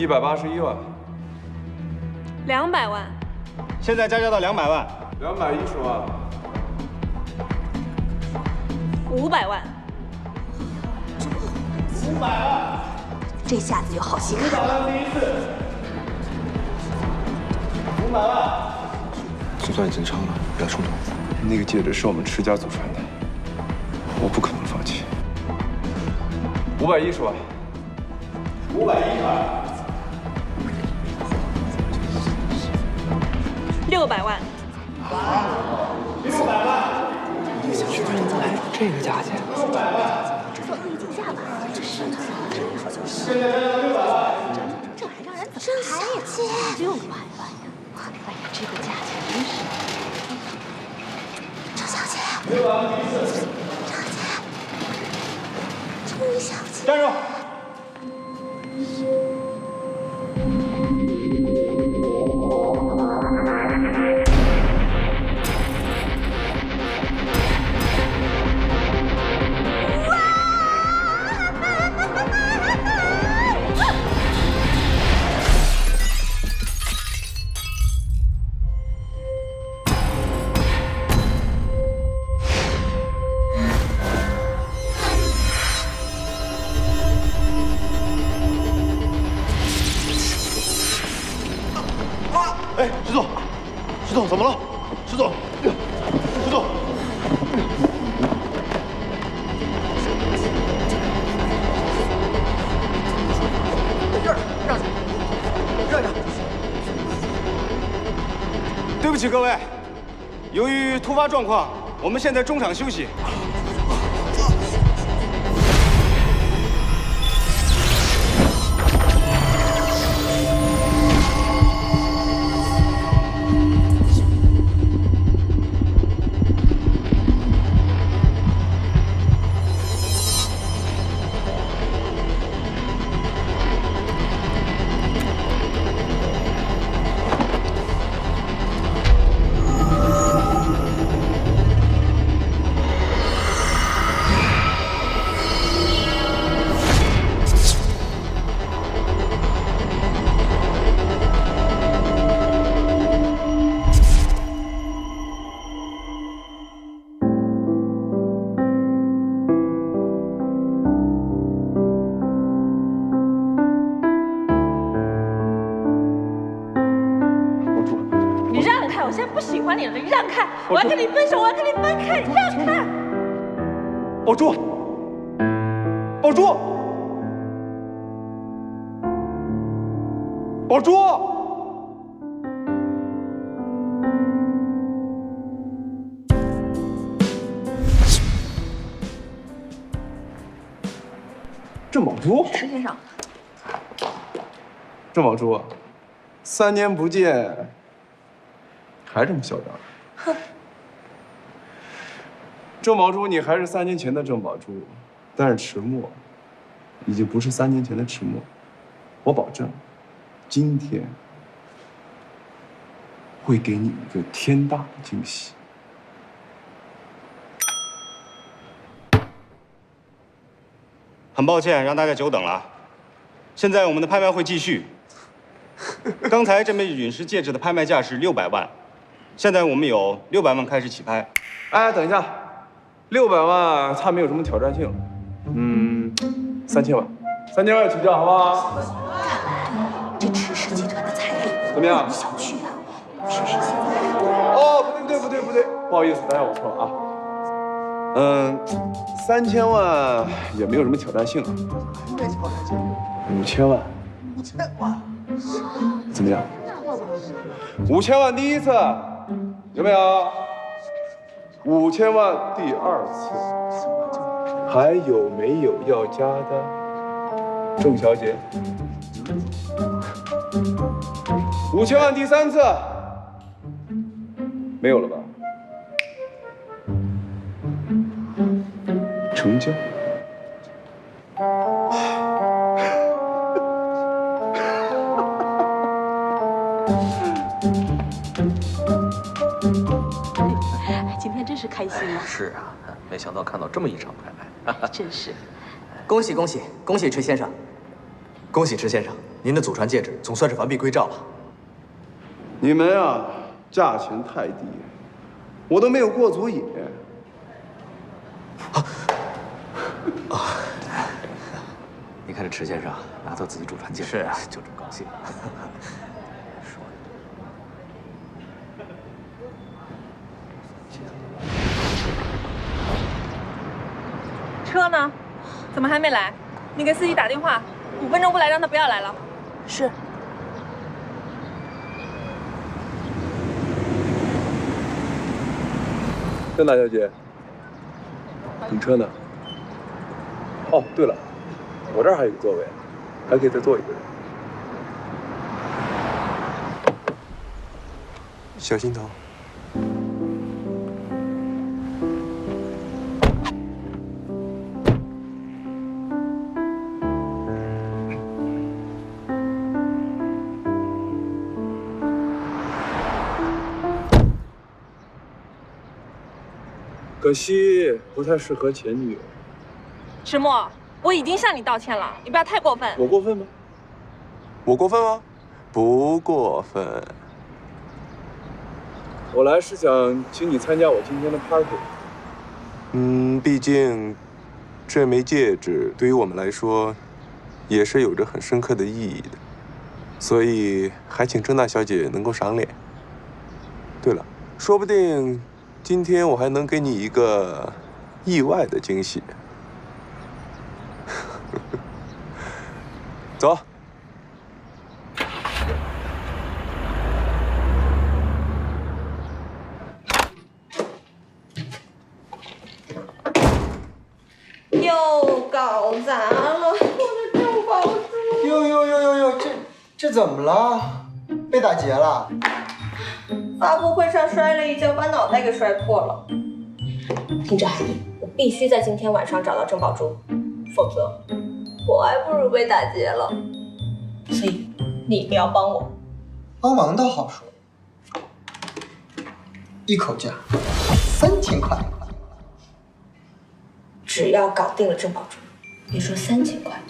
181万。200万。现在加价到200万。210万。500万。500万。这下子就好戏看了。500万第一次。500万。就算已经成了，不要冲动。那个戒指是我们池家祖传的，我不可能放弃。510万。510万。 600万。600万。居然能来这个价钱600万。这算预警价吧？这是呢，这一说就是。现在加到600万。这还让人怎么开呀？600万呀！哎呀，这个价钱真是。张小姐。600万第一次。张姐。钟小姐。站住！ 哎，石总，石总怎么了？石总，石总，让开！对不起各位，由于突发状况，我们现在中场休息。 我现在不喜欢你了，你让开！我要跟你分手，我要跟你分开，你让开！宝珠，宝珠，宝珠！郑宝珠，石先生，郑宝珠，3年不见。 还这么嚣张？哼！郑宝珠，你还是3年前的郑宝珠，但是迟暮已经不是3年前的迟暮。我保证，今天会给你一个天大的惊喜。很抱歉让大家久等了，现在我们的拍卖会继续。刚才这枚陨石戒指的拍卖价是600万。 现在我们有600万开始起拍。哎，等一下，600万它没有什么挑战性。3000万，3000万起价，好不好？看来这池氏集团的财力怎么样？小觑啊！池氏现在哦，不对，不好意思，大家我错了啊。3000万也没有什么挑战性啊。5000万。5000万？怎么样？5000万第一次。 有没有？5000万第2次，还有没有要加的？郑小姐，5000万第3次，没有了吧？成交。是开心啊！是啊，没想到看到这么一场拍卖，真是。恭喜池先生，恭喜池先生，您您的祖传戒指总算是完璧归赵了。你们啊，价钱太低，我都没有过足瘾。你看这池先生拿到自己祖传戒指，是啊，就这么高兴。车呢？怎么还没来？你给司机打电话，5分钟不来，让他不要来了。是。郑大小姐，等车呢？哦，对了，我这儿还有个座位，还可以再坐一个人。小心头。可惜不太适合前女友。石墨，我已经向你道歉了，你不要太过分。我过分吗？我过分吗？不过分。我来是想请你参加我今天的 party。毕竟这枚戒指对于我们来说，也是有着很深刻的意义的，所以还请郑大小姐能够赏脸。对了，说不定今天我还能给你一个意外的惊喜。走。又搞砸了我的郑宝珠！哟，这怎么了？被打劫了？发布会上摔了一跤，把脑袋给摔破了。听着，海妮，我必须在今天晚上找到郑宝珠，否则我还不如被打劫了。所以你一定要帮我。帮忙倒好说，一口价3000块。只要搞定了郑宝珠，别说3000块，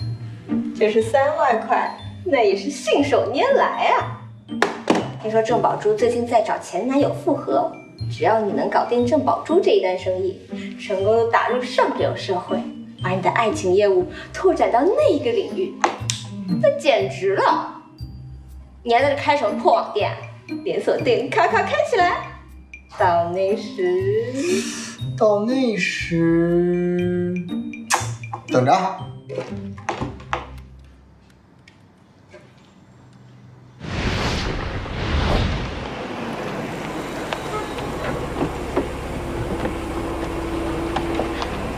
就是3万块，那也是信手拈来啊！听说郑宝珠最近在找前男友复合，只要你能搞定郑宝珠这一单生意，成功的打入上流社会，把你的爱情业务拓展到那一个领域，那简直了！你还在这开什么破网店？连锁店咔咔开起来！到那时，等着。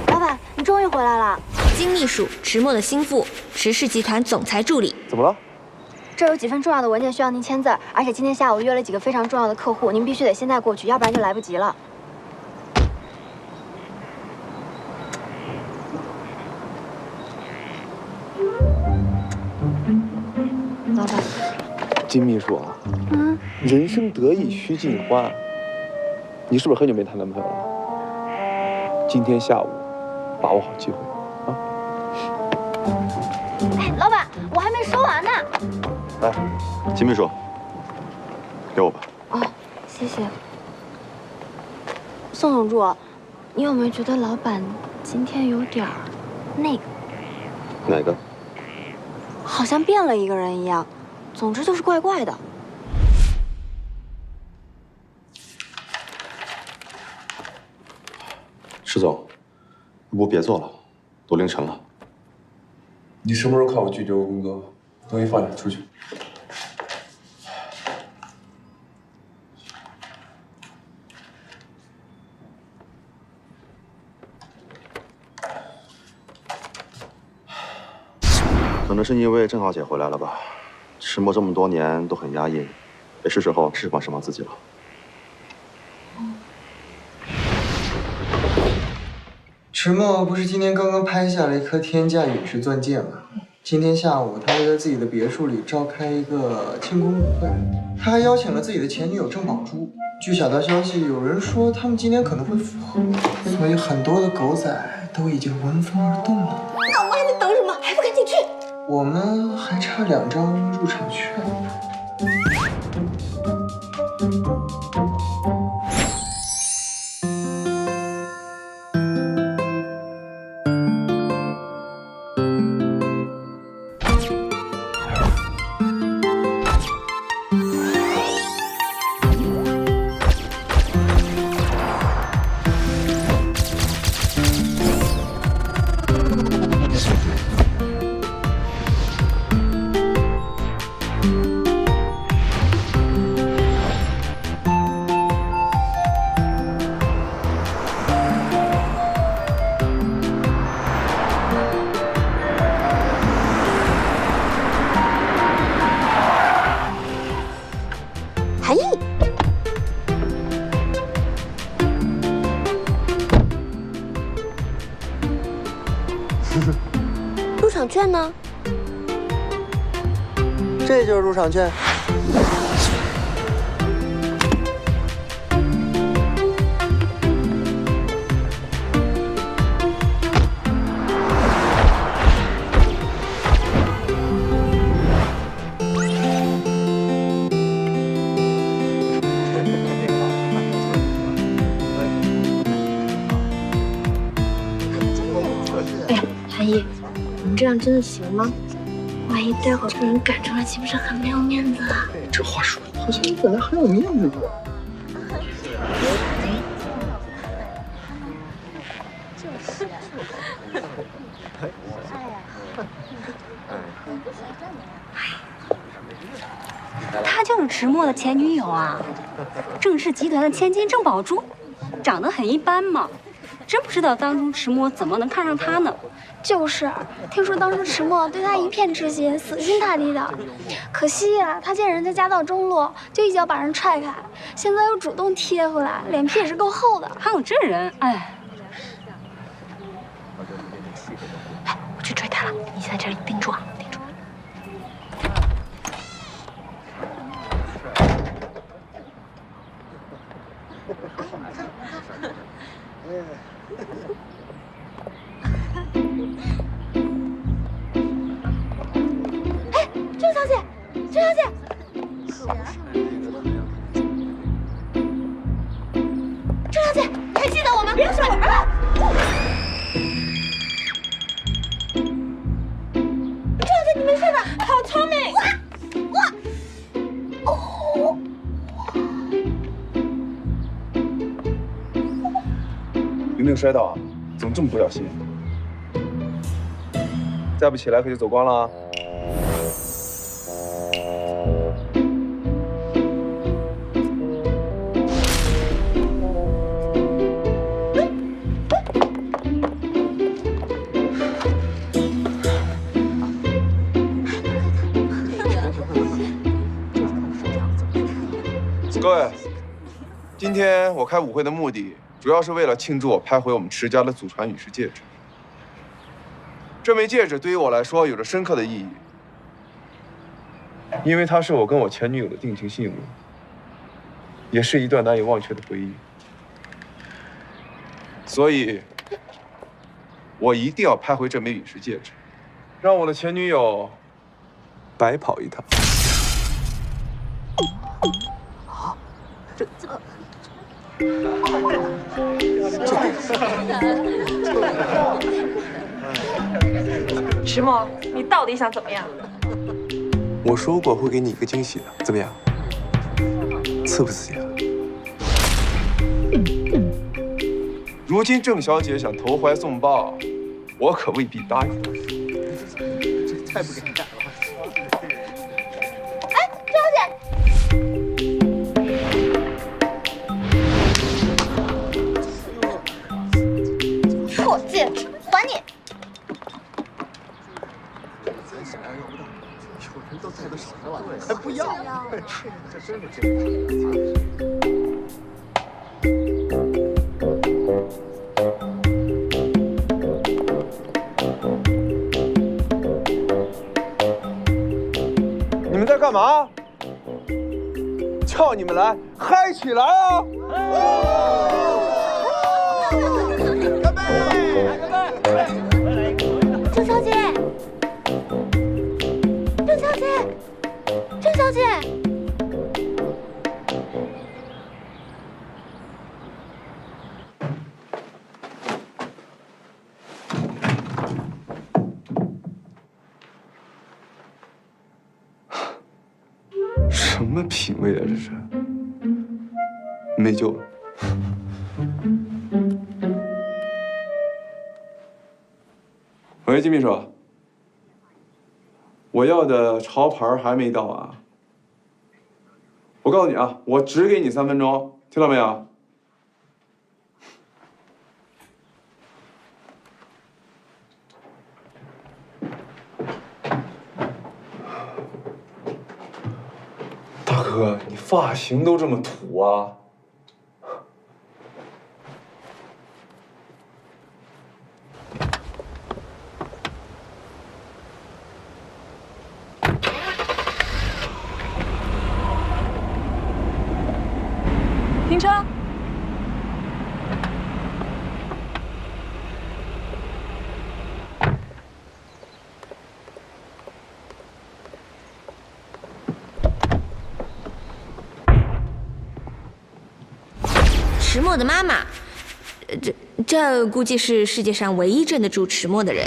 老板，你终于回来了。金秘书池墨的心腹，池氏集团总裁助理。怎么了？这有几份重要的文件需要您签字，而且今天下午约了几个非常重要的客户，您必须得现在过去，要不然就来不及了。老板，金秘书啊，人生得意须尽欢。你是不是很久没谈男朋友了？今天下午把握好机会啊！哎，老板，我还没说完呢。来，金秘书，给我吧。哦，谢谢。宋永柱，你有没有觉得老板今天有点儿那个？哪个？好像变了一个人一样，总之就是怪怪的。石总，要不别做了，都凌晨了。你什么时候看我拒绝过工作？东西放下，出去。可能是因为郑浩姐回来了吧，石墨这么多年都很压抑，也是时候释放自己了。池墨不是今天刚刚拍下了一颗天价陨石钻戒吗？今天下午他会在自己的别墅里召开一个庆功舞会，他还邀请了自己的前女友郑宝珠。据小道消息，有人说他们今天可能会复合，所以很多的狗仔都已经闻风而动了。那我还能等什么？还不赶紧去！我们还差2张入场券。韩毅，入场券呢？这就是入场券。韩毅，我们这样真的行吗？万一待会儿被人赶出来，岂不是很没有面子啊？这话说的好像你本来很有面子的。他就是迟墨的前女友啊，郑氏集团的千金郑宝珠，长得很一般嘛。真不知道当初迟墨怎么能看上她呢？就是，听说当时迟墨对他一片痴心，死心塌地的。可惜呀，他见人家家道中落，就一脚把人踹开，现在又主动贴回来，脸皮也是够厚的。还有这人，哎，我去追他了，你在这里盯住啊，盯住。哎，郑小姐，郑小姐，郑小姐，你还记得我吗？别说我啊！郑小姐，你没事吧？好聪明！哦。有没有摔倒啊？怎么这么不小心？再不起来可就走光了啊！各位，今天我开舞会的目的，主要是为了庆祝我拍回我们迟家的祖传羽饰戒指。这枚戒指对于我来说有着深刻的意义，因为它是我跟我前女友的定情信物，也是一段难以忘却的回忆。所以，我一定要拍回这枚羽饰戒指，让我的前女友白跑一趟。迟墨，你到底想怎么样？我说过会给你一个惊喜的，怎么样？刺不刺激啊？如今郑小姐想投怀送抱，我可未必答应。这太不敢干了。哎，郑小姐。破戒指，还你！有人都戴到手上了，还不要？这真是你们在干嘛？叫你们来，嗨起来啊！郑小姐，么品味啊？这是没救了。喂，金秘书，我要的潮牌还没到啊。我告诉你啊，我只给你3分钟，听到没有？大哥，你发型都这么土啊！停车！迟墨的妈妈，这估计是世界上唯一镇得住迟墨的人。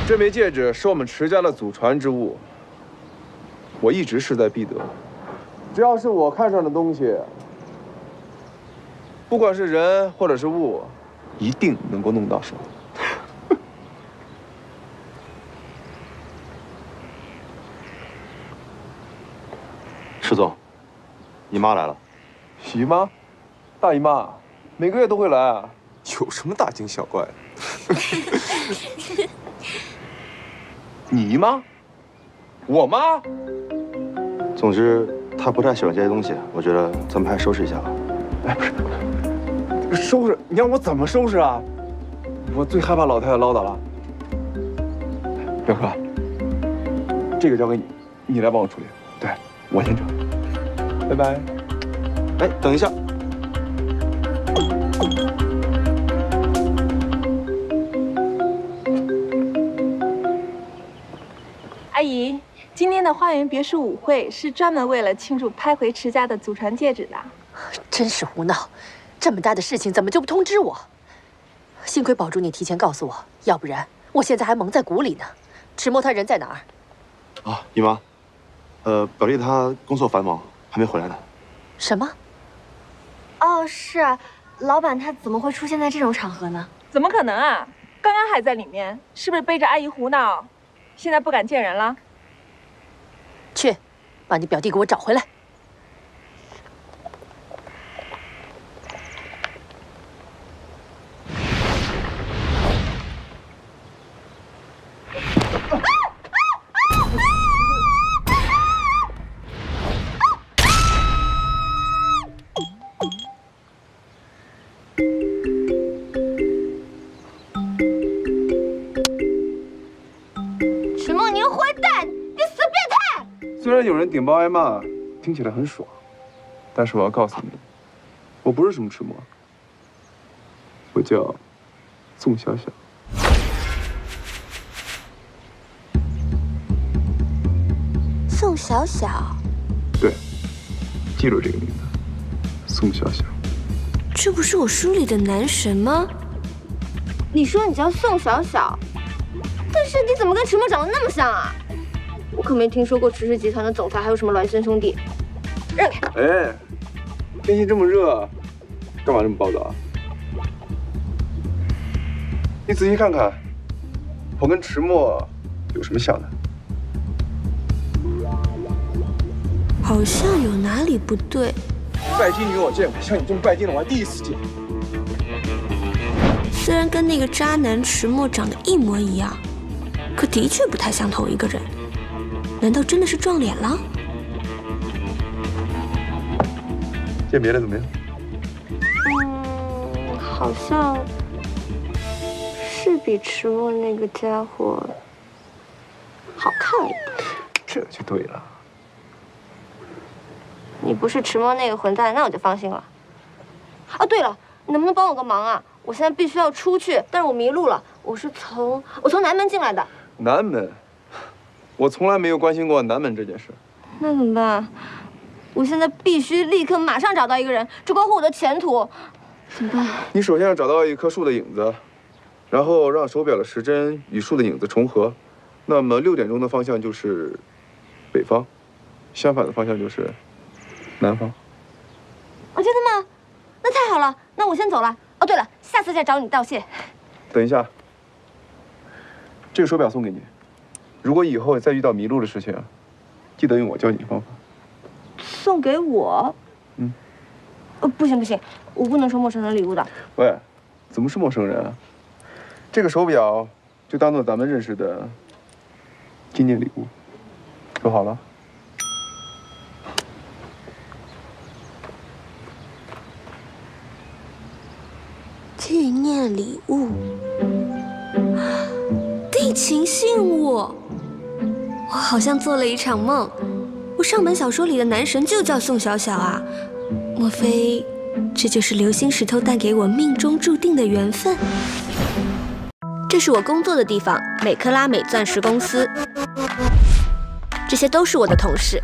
这枚戒指是我们迟家的祖传之物，我一直势在必得。只要是我看上的东西，不管是人或者是物，一定能够弄到手。迟总，姨妈来了。姨妈，大姨妈，每个月都会来啊。有什么大惊小怪的？你姨妈？我妈？总之，她不太喜欢这些东西，我觉得咱们还是收拾一下吧。哎，不是，收拾？你让我怎么收拾啊？我最害怕老太太唠叨了。表哥，这个交给你，你来帮我处理。对，我先整。拜拜。哎，等一下。阿姨，今天的花园别墅舞会是专门为了庆祝拍回迟家的祖传戒指的。真是胡闹！这么大的事情怎么就不通知我？幸亏宝珠你提前告诉我，要不然我现在还蒙在鼓里呢。迟墨他人在哪儿？啊，姨妈，表弟他工作繁忙，还没回来呢。什么？哦，是啊，老板他怎么会出现在这种场合呢？怎么可能啊？刚刚还在里面，是不是背着阿姨胡闹？现在不敢见人了？去，把你表弟给我找回来。迟梦，你个坏蛋，你死变态！虽然有人顶包挨骂，听起来很爽，但是我要告诉你，我不是什么迟墨，我叫宋小小。宋小小，对，记住这个名字，宋小小。这不是我书里的男神吗？你说你叫宋小小，但是你怎么跟迟墨长得那么像啊？我可没听说过迟氏集团的总裁还有什么孪生兄弟。让开！哎，天气这么热，干嘛这么暴躁啊？你仔细看看，我跟迟墨有什么像的？好像有哪里不对。拜金女我见过，像你这么拜金的我还第一次见。虽然跟那个渣男迟墨长得一模一样，可的确不太像同一个人。难道真的是撞脸了？见别的怎么样？好像是比迟墨那个家伙好看一点。这就对了。你不是迟墨那个混蛋，那我就放心了。啊，对了，你能不能帮我个忙啊？我现在必须要出去，但是我迷路了。我从南门进来的。南门，我从来没有关心过南门这件事。那怎么办？我现在必须立刻马上找到一个人，这关乎我的前途。怎么办？你首先要找到一棵树的影子，然后让手表的时针与树的影子重合。那么6点钟的方向就是北方，相反的方向就是男方。哦，真的吗？那太好了，那我先走了。哦，对了，下次再找你道谢。等一下，这个手表送给你。如果以后再遇到迷路的事情，记得用我教你的方法。送给我？嗯。不行不行，我不能收陌生人礼物的。喂，怎么是陌生人啊？这个手表就当做咱们认识的纪念礼物，收好了。纪念礼物，定情信物。我好像做了一场梦，我上本小说里的男神就叫宋小小啊，莫非这就是流星石头带给我命中注定的缘分？这是我工作的地方，美克拉美钻石公司。这些都是我的同事，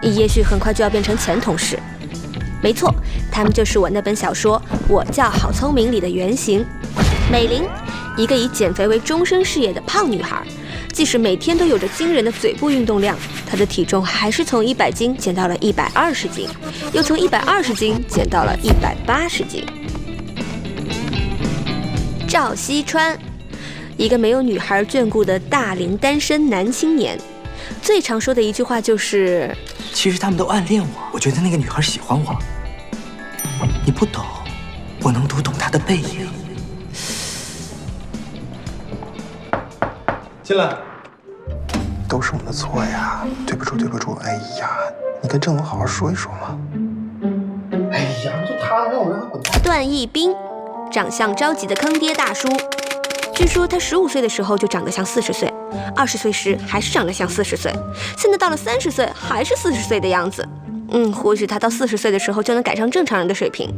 也许很快就要变成前同事。没错，他们就是我那本小说《我叫好聪明》里的原型，美玲，一个以减肥为终身事业的胖女孩。即使每天都有着惊人的嘴部运动量，她的体重还是从100斤减到了120斤，又从120斤减到了180斤。赵西川，一个没有女孩眷顾的大龄单身男青年，最常说的一句话就是：“其实他们都暗恋我，我觉得那个女孩喜欢我。你不懂，我能读懂她的背影。”进来。都是我们的错呀，对不住对不住。哎呀，你跟郑总好好说一说嘛。哎呀，就他让我让他滚蛋。段奕斌，长相着急的坑爹大叔。据说他15岁的时候就长得像40岁，20岁时还是长得像40岁，现在到了30岁还是40岁的样子。或许他到40岁的时候就能赶上正常人的水平。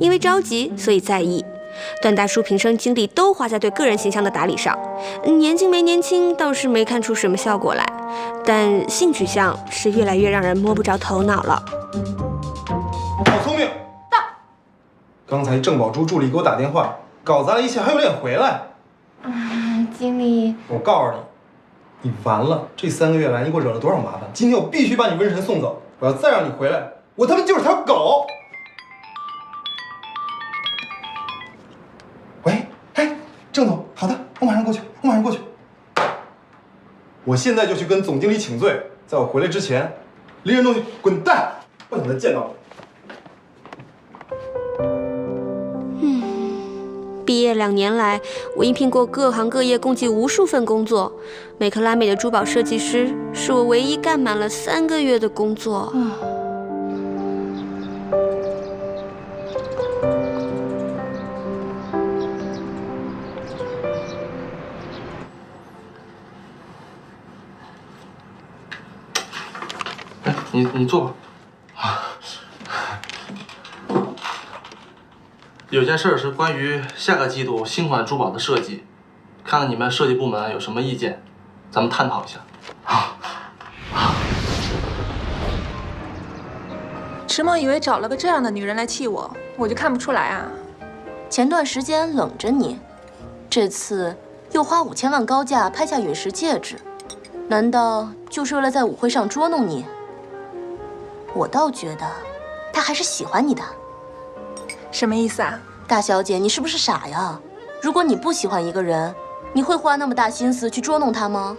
因为着急，所以在意。段大叔平生精力都花在对个人形象的打理上，年轻没年轻倒是没看出什么效果来，但性取向是越来越让人摸不着头脑了。好聪明！到。刚才郑宝珠助理给我打电话，搞砸了一切，还有脸回来？经理，我告诉你，你完了！这3个月来，你给我惹了多少麻烦？今天我必须把你瘟神送走！我要再让你回来，我他妈就是条狗！喂，哎，郑总，好的，我马上过去，我马上过去。我现在就去跟总经理请罪，在我回来之前，离人东西滚蛋！不想再见到你。毕业2年来，我应聘过各行各业共计无数份工作，美克拉美的珠宝设计师是我唯一干满了3个月的工作。你坐吧。有件事是关于下个季度新款珠宝的设计，看看你们设计部门有什么意见，咱们探讨一下。迟梦以为找了个这样的女人来气我，我就看不出来啊。前段时间冷着你，这次又花5000万高价拍下陨石戒指，难道就是为了在舞会上捉弄你？我倒觉得，他还是喜欢你的。什么意思啊？大小姐，你是不是傻呀？如果你不喜欢一个人，你会花那么大心思去捉弄他吗？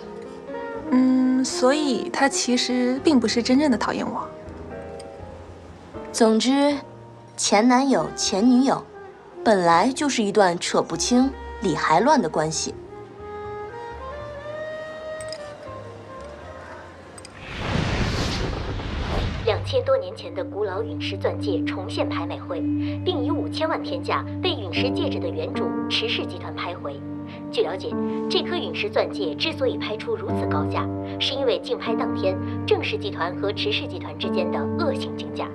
所以他其实并不是真正的讨厌我。总之，前男友、前女友，本来就是一段扯不清、理还乱的关系。2000多年前的古老陨石钻戒重现拍卖会，并以5000万天价被陨石戒指的原主池氏集团拍回。据了解，这颗陨石钻戒之所以拍出如此高价，是因为竞拍当天郑氏集团和池氏集团之间的恶性竞价。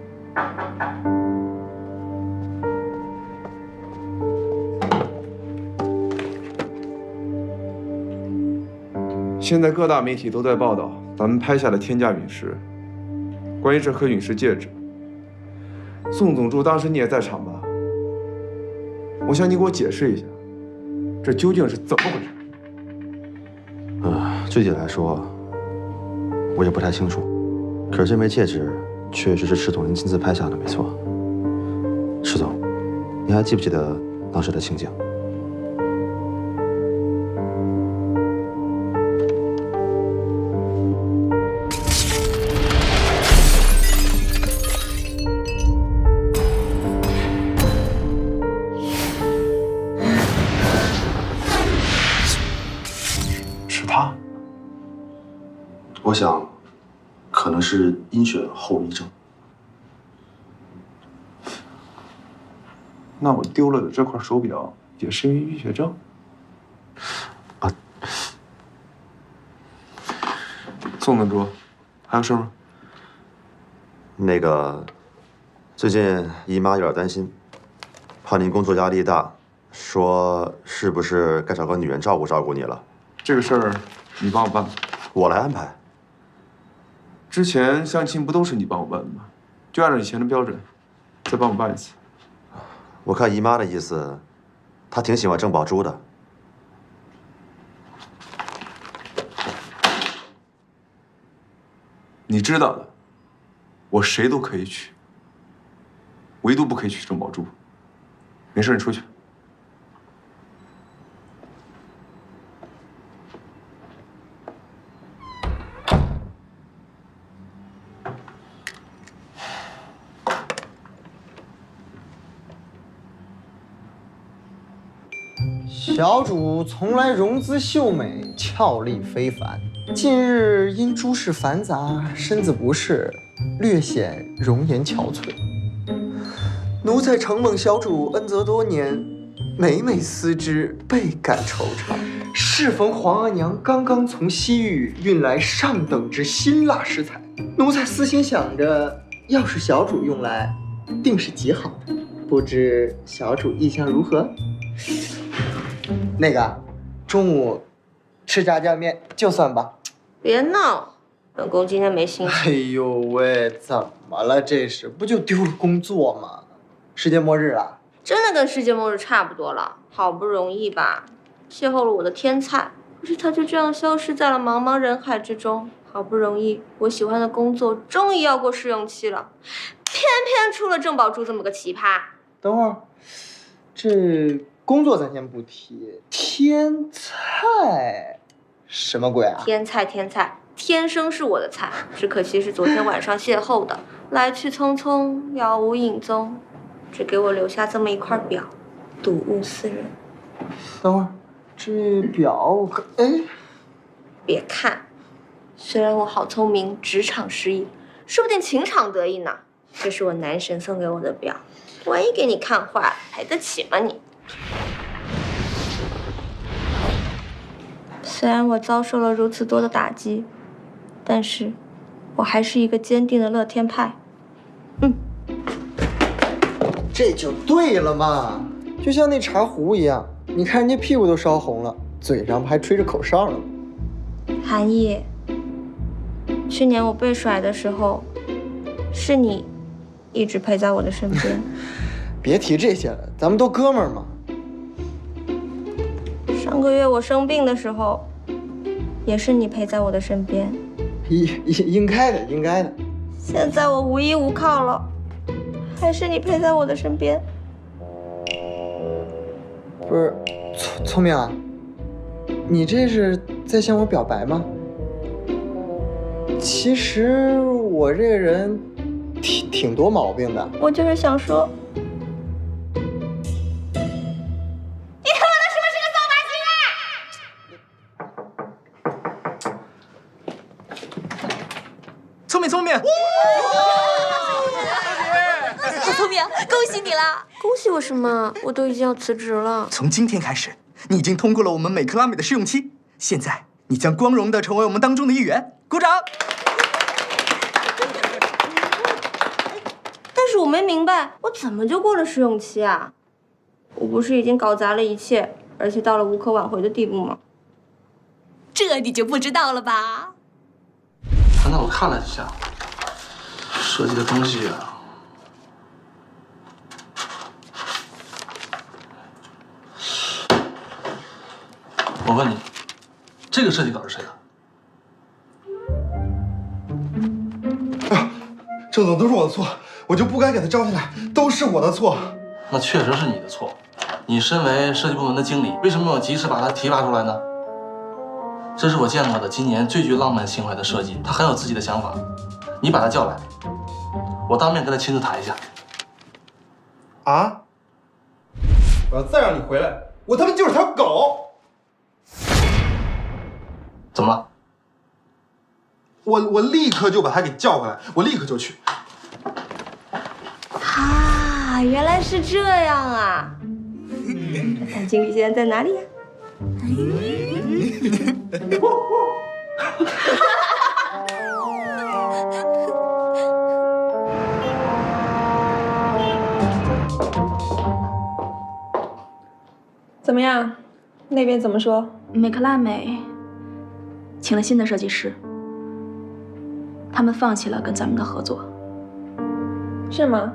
现在各大媒体都在报道咱们拍下的天价陨石。关于这颗陨石戒指，宋总珠当时你也在场吧？我想你给我解释一下，这究竟是怎么回事？具体来说，我也不太清楚。可是这枚戒指确实是池总您亲自拍下的，没错。池总，您还记不记得当时的情景？是他？我想，可能是阴血后遗症。那我丢了的这块手表也是因为淤血症？啊，宋董主，还有事吗？那个，最近姨妈有点担心，怕您工作压力大，说是不是该找个女人照顾你了？这个事儿你帮我办吧，我来安排。之前相亲不都是你帮我办的吗？就按照以前的标准，再帮我办一次。我看姨妈的意思，她挺喜欢郑宝珠的。你知道的，我谁都可以娶，唯独不可以娶郑宝珠。没事，你出去。小主从来容姿秀美，俏丽非凡。近日因诸事繁杂，身子不适，略显容颜憔悴。奴才承蒙小主恩泽多年，每每思之，倍感惆怅。适逢皇额娘刚刚从西域运来上等之辛辣食材，奴才私心想着，要是小主用来，定是极好的。不知小主意向如何？那个，中午吃炸酱面就算吧。别闹，本宫今天没心情。哎呦喂，怎么了？这是不就丢了工作吗？世界末日了？真的跟世界末日差不多了。好不容易吧，邂逅了我的天才，可是他就这样消失在了茫茫人海之中。好不容易，我喜欢的工作终于要过试用期了，偏偏出了郑宝珠这么个奇葩。等会儿，这工作咱先不提，天菜什么鬼啊？天菜，天生是我的菜，只可惜是昨天晚上邂逅的，来去匆匆，杳无影踪，只给我留下这么一块表，睹物思人。等会儿，这表我看，哎，别看，虽然我好聪明，职场失意，说不定情场得意呢。这是我男神送给我的表，万一给你看坏了，赔得起吗你？虽然我遭受了如此多的打击，但是我还是一个坚定的乐天派。这就对了嘛，就像那茶壶一样，你看人家屁股都烧红了，嘴上还吹着口哨呢。韩毅，去年我被甩的时候，是你一直陪在我的身边。别提这些了，咱们都哥们儿嘛。上个月我生病的时候，也是你陪在我的身边。应该的，应该的。现在我无依无靠了，还是你陪在我的身边。不是，聪明啊，你这是在向我表白吗？其实我这个人挺多毛病的。我就是想说，聪明，小聪明，恭喜你啦！恭喜我什么？我都已经要辞职了。从今天开始，你已经通过了我们美克拉美的试用期，现在你将光荣地成为我们当中的一员。鼓掌！但是我没明白，我怎么就过了试用期啊？我不是已经搞砸了一切，而且到了无可挽回的地步吗？这你就不知道了吧？刚才我看了一下，设计的东西啊，我问你，这个设计稿是谁的？郑总，都是我的错，我就不该给他招进来，都是我的错。那确实是你的错。你身为设计部门的经理，为什么没有及时把他提拔出来呢？这是我见过的今年最具浪漫情怀的设计，他很有自己的想法。你把他叫来，我当面跟他亲自谈一下。啊！我要再让你回来，我他妈就是条狗！怎么了？我立刻就把他给叫回来，我立刻就去。啊，原来是这样啊！看经理现在在哪里呀？怎么样？那边怎么说？美克拉美请了新的设计师，他们放弃了跟咱们的合作。是吗？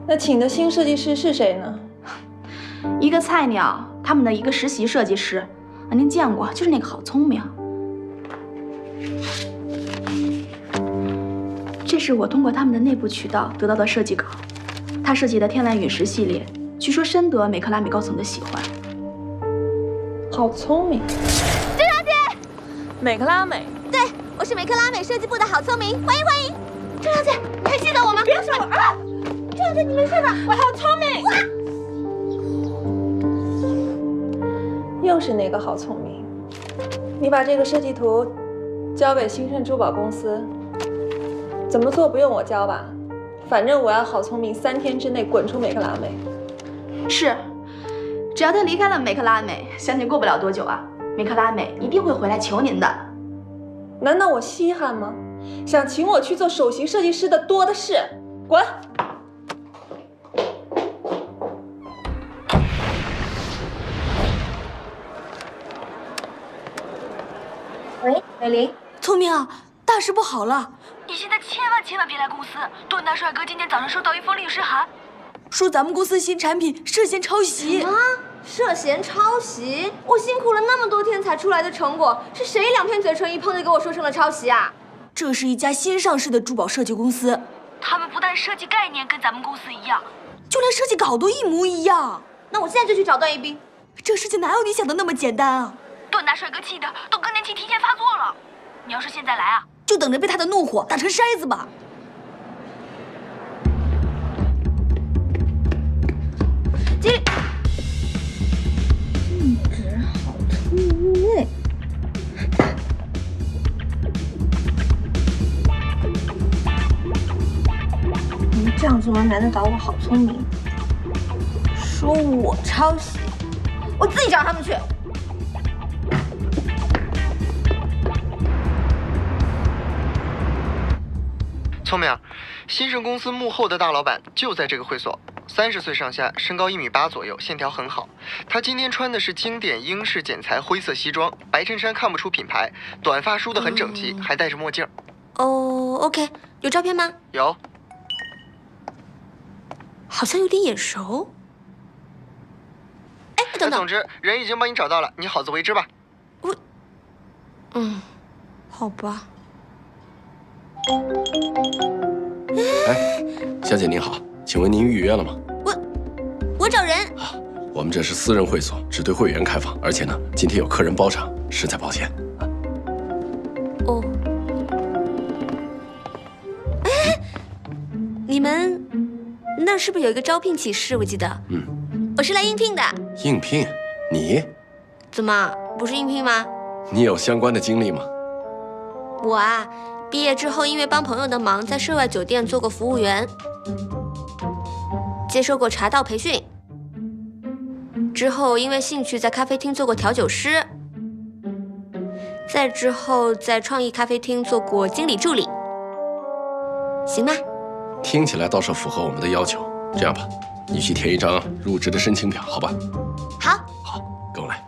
那请的新设计师是谁呢？一个菜鸟，他们的一个实习设计师，您见过，就是那个好聪明。这是我通过他们的内部渠道得到的设计稿，他设计的天蓝陨石系列，据说深得美克拉美高层的喜欢。好聪明，郑小姐，美克拉美，对，我是美克拉美设计部的好聪明，欢迎欢迎。郑小姐，还记得我吗？别说我啊！郑小姐，你没事吧？我好聪明。哇！又是哪个好聪明？你把这个设计图交给兴盛珠宝公司，怎么做不用我教吧？反正我要好聪明3天之内滚出美克拉美。是，只要他离开了美克拉美，相信过不了多久啊，美克拉美一定会回来求您的。难道我稀罕吗？想请我去做首席设计师的多的是，滚！喂，美玲，聪明啊，大事不好了！你现在千万别来公司。段大帅哥今天早上收到一封律师函，说咱们公司新产品涉嫌抄袭。啊，涉嫌抄袭？我辛苦了那么多天才出来的成果，是谁两片嘴唇一碰就给我说成了抄袭啊？这是一家新上市的珠宝设计公司，他们不但设计概念跟咱们公司一样，就连设计稿都一模一样。那我现在就去找段一冰。这事情哪有你想的那么简单啊？段大帅哥气的都更年期提前发作了。你要是现在来啊，就等着被他的怒火打成筛子吧。经理，性质好聪明。你们这样做能难得倒我好聪明？说我抄袭，我自己找他们去。聪明，新盛公司幕后的大老板就在这个会所，30岁上下，身高1.8米左右，线条很好。他今天穿的是经典英式剪裁灰色西装，白衬衫看不出品牌，短发梳得很整齐，还戴着墨镜。哦 ，OK， 有照片吗？有。好像有点眼熟。哎，等等。总之，人已经帮你找到了，你好自为之吧。好吧。哎，小姐您好，请问您预约了吗？我找人。我们这是私人会所，只对会员开放，而且呢，今天有客人包场，实在抱歉。哦。哎，你们那儿是不是有一个招聘启事？我记得。我是来应聘的。应聘？你？怎么不是应聘吗？你有相关的经历吗？我啊。毕业之后，因为帮朋友的忙，在涉外酒店做过服务员，接受过茶道培训。之后因为兴趣，在咖啡厅做过调酒师。再之后，在创意咖啡厅做过经理助理。行吧？听起来倒是符合我们的要求。这样吧，你去填一张入职的申请表，好吧？好。好，跟我来。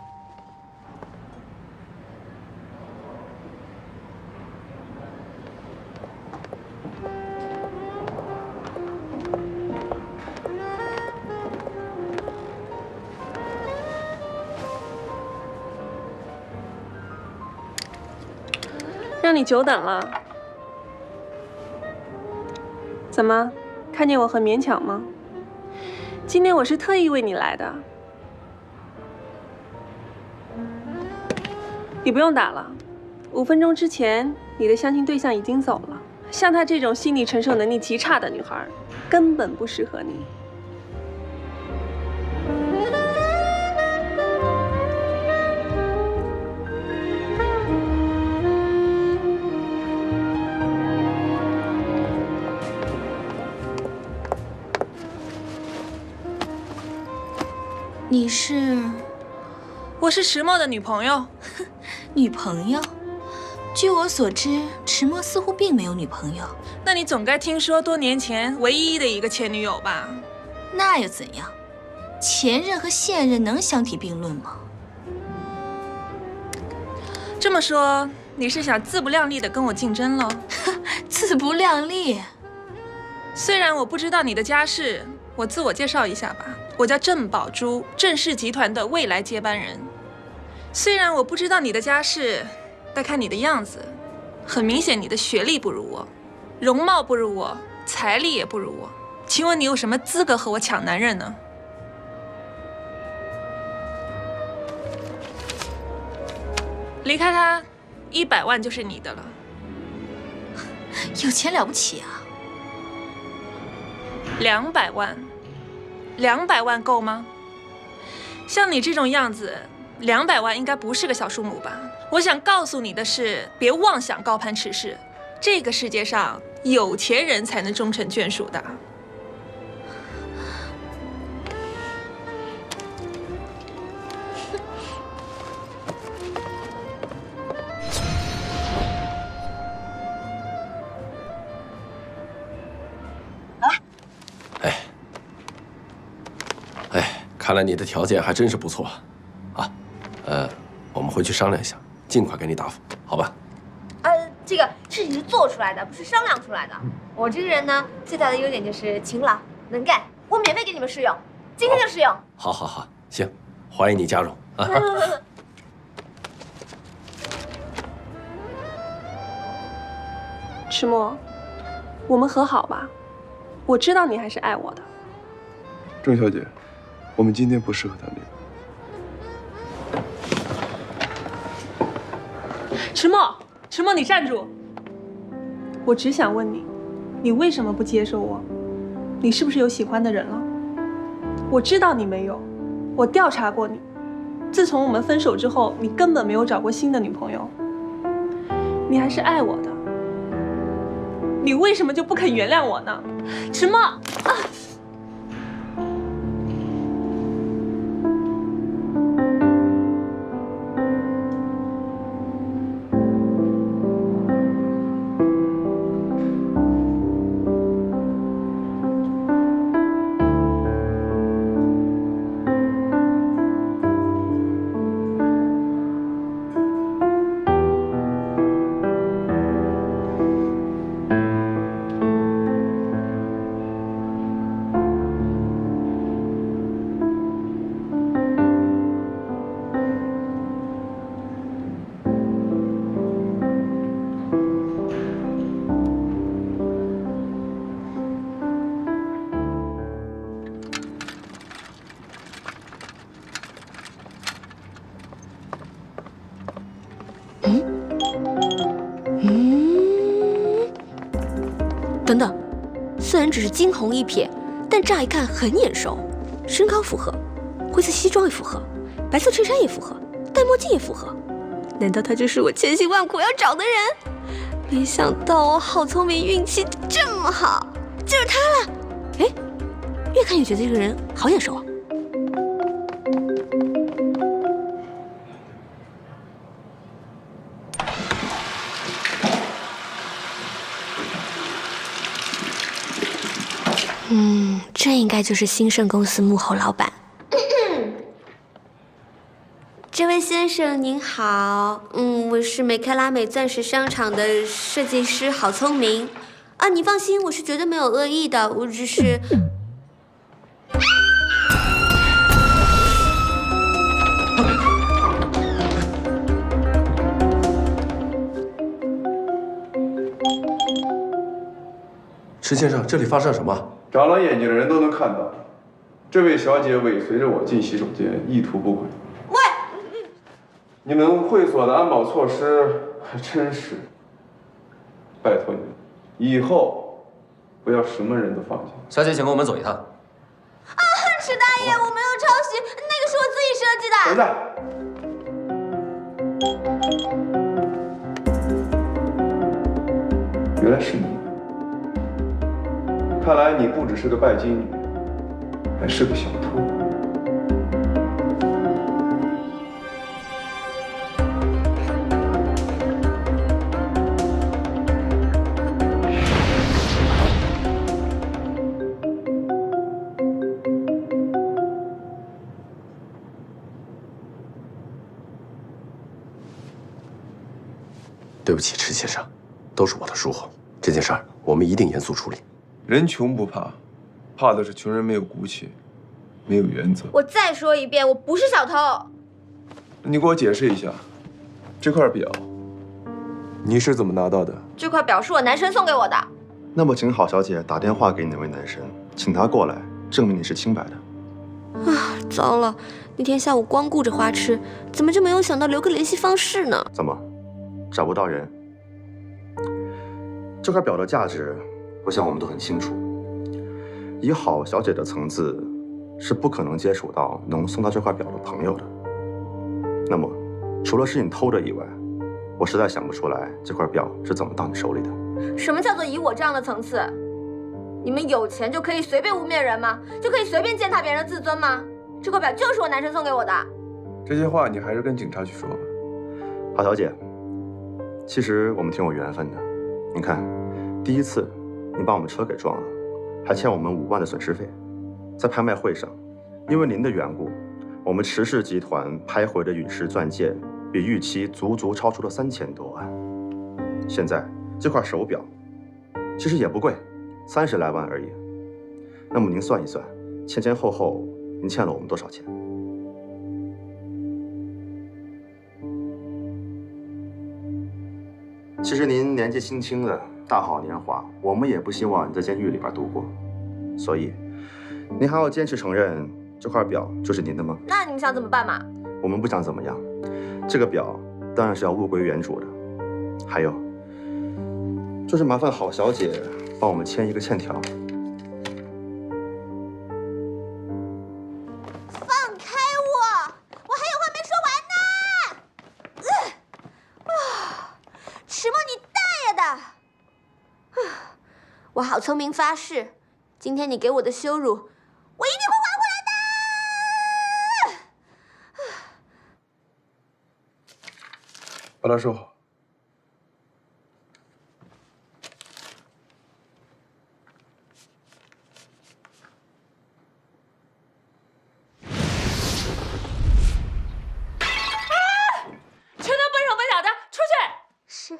让你久等了。怎么，看见我很勉强吗？今天我是特意为你来的。你不用打了，5分钟之前你的相亲对象已经走了。像她这种心理承受能力极差的女孩，根本不适合你。你是？我是迟墨的女朋友。女朋友？据我所知，迟墨似乎并没有女朋友。那你总该听说多年前唯一的一个前女友吧？那又怎样？前任和现任能相提并论吗？这么说，你是想自不量力的跟我竞争喽？自不量力？虽然我不知道你的家世，我自我介绍一下吧。我叫郑宝珠，郑氏集团的未来接班人。虽然我不知道你的家世，但看你的样子，很明显你的学历不如我，容貌不如我，财力也不如我。请问你有什么资格和我抢男人呢？离开他，100万就是你的了。有钱了不起啊！200万，200万够吗？像你这种样子，200万应该不是个小数目吧？我想告诉你的是，别妄想高攀迟氏，这个世界上有钱人才能终成眷属的。看来你的条件还真是不错，啊，我们回去商量一下，尽快给你答复，好吧？这个事情是做出来的，不是商量出来的。我这个人呢，最大的优点就是勤劳能干，我免费给你们试用，今天就试用。好，行，欢迎你加入啊！迟墨，我们和好吧，我知道你还是爱我的。郑小姐。我们今天不适合谈恋爱。迟墨，你站住！我只想问你，你为什么不接受我？你是不是有喜欢的人了？我知道你没有，我调查过你。自从我们分手之后，你根本没有找过新的女朋友。你还是爱我的，你为什么就不肯原谅我呢？迟墨啊！等等，虽然只是惊鸿一瞥，但乍一看很眼熟，身高符合，灰色西装也符合，白色衬衫也符合，戴墨镜也符合。难道他就是我千辛万苦要找的人？没想到我好聪明，运气这么好，就是他了。哎，越看越觉得这个人好眼熟啊。这应该就是兴盛公司幕后老板。这位先生您好，我是美克拉美钻石商场的设计师，郝聪明。啊，你放心，我是绝对没有恶意的，我只是……迟石先生，这里发生了什么？长了眼睛的人都能看到，这位小姐尾随着我进洗手间，意图不轨。喂，你们会所的安保措施还真是，拜托你们，以后不要什么人都放下。小姐，请跟我们走一趟。啊，史大爷，我没有抄袭，那个是我自己设计的。等等，原来是你。看来你不只是个拜金女，还是个小偷。对不起，池先生，都是我的疏忽。这件事儿我们一定严肃处理。人穷不怕，怕的是穷人没有骨气，没有原则。我再说一遍，我不是小偷。你给我解释一下，这块表你是怎么拿到的？这块表是我男神送给我的。那么，请郝小姐打电话给那位男神，请他过来，证明你是清白的。啊，糟了！那天下午光顾着花痴，怎么就没有想到留个联系方式呢？怎么，找不到人？这块表的价值，我想我们都很清楚。以郝小姐的层次，是不可能接触到能送她这块表的朋友的。那么，除了是你偷的以外，我实在想不出来这块表是怎么到你手里的。什么叫做以我这样的层次？你们有钱就可以随便污蔑人吗？就可以随便践踏别人的自尊吗？这块表就是我男神送给我的。这些话你还是跟警察去说吧。郝小姐，其实我们挺有缘分的。你看，第一次你把我们车给撞了，还欠我们5万的损失费。在拍卖会上，因为您的缘故，我们池氏集团拍回的陨石钻戒比预期足足超出了3000多万。现在这块手表其实也不贵，30来万而已。那么您算一算，前前后后您欠了我们多少钱？其实您年纪轻轻的，大好年华，我们也不希望你在监狱里边度过，所以您还要坚持承认这块表就是您的吗？那你们想怎么办嘛？我们不想怎么样，这个表当然是要物归原主的。还有，就是麻烦郝小姐帮我们签一个欠条。放开我！我还有话没说完呢！池墨，你大爷的！我好聪明发誓，今天你给我的羞辱，我一定会还回来的！把它收好。全都笨手笨脚的，出去！是。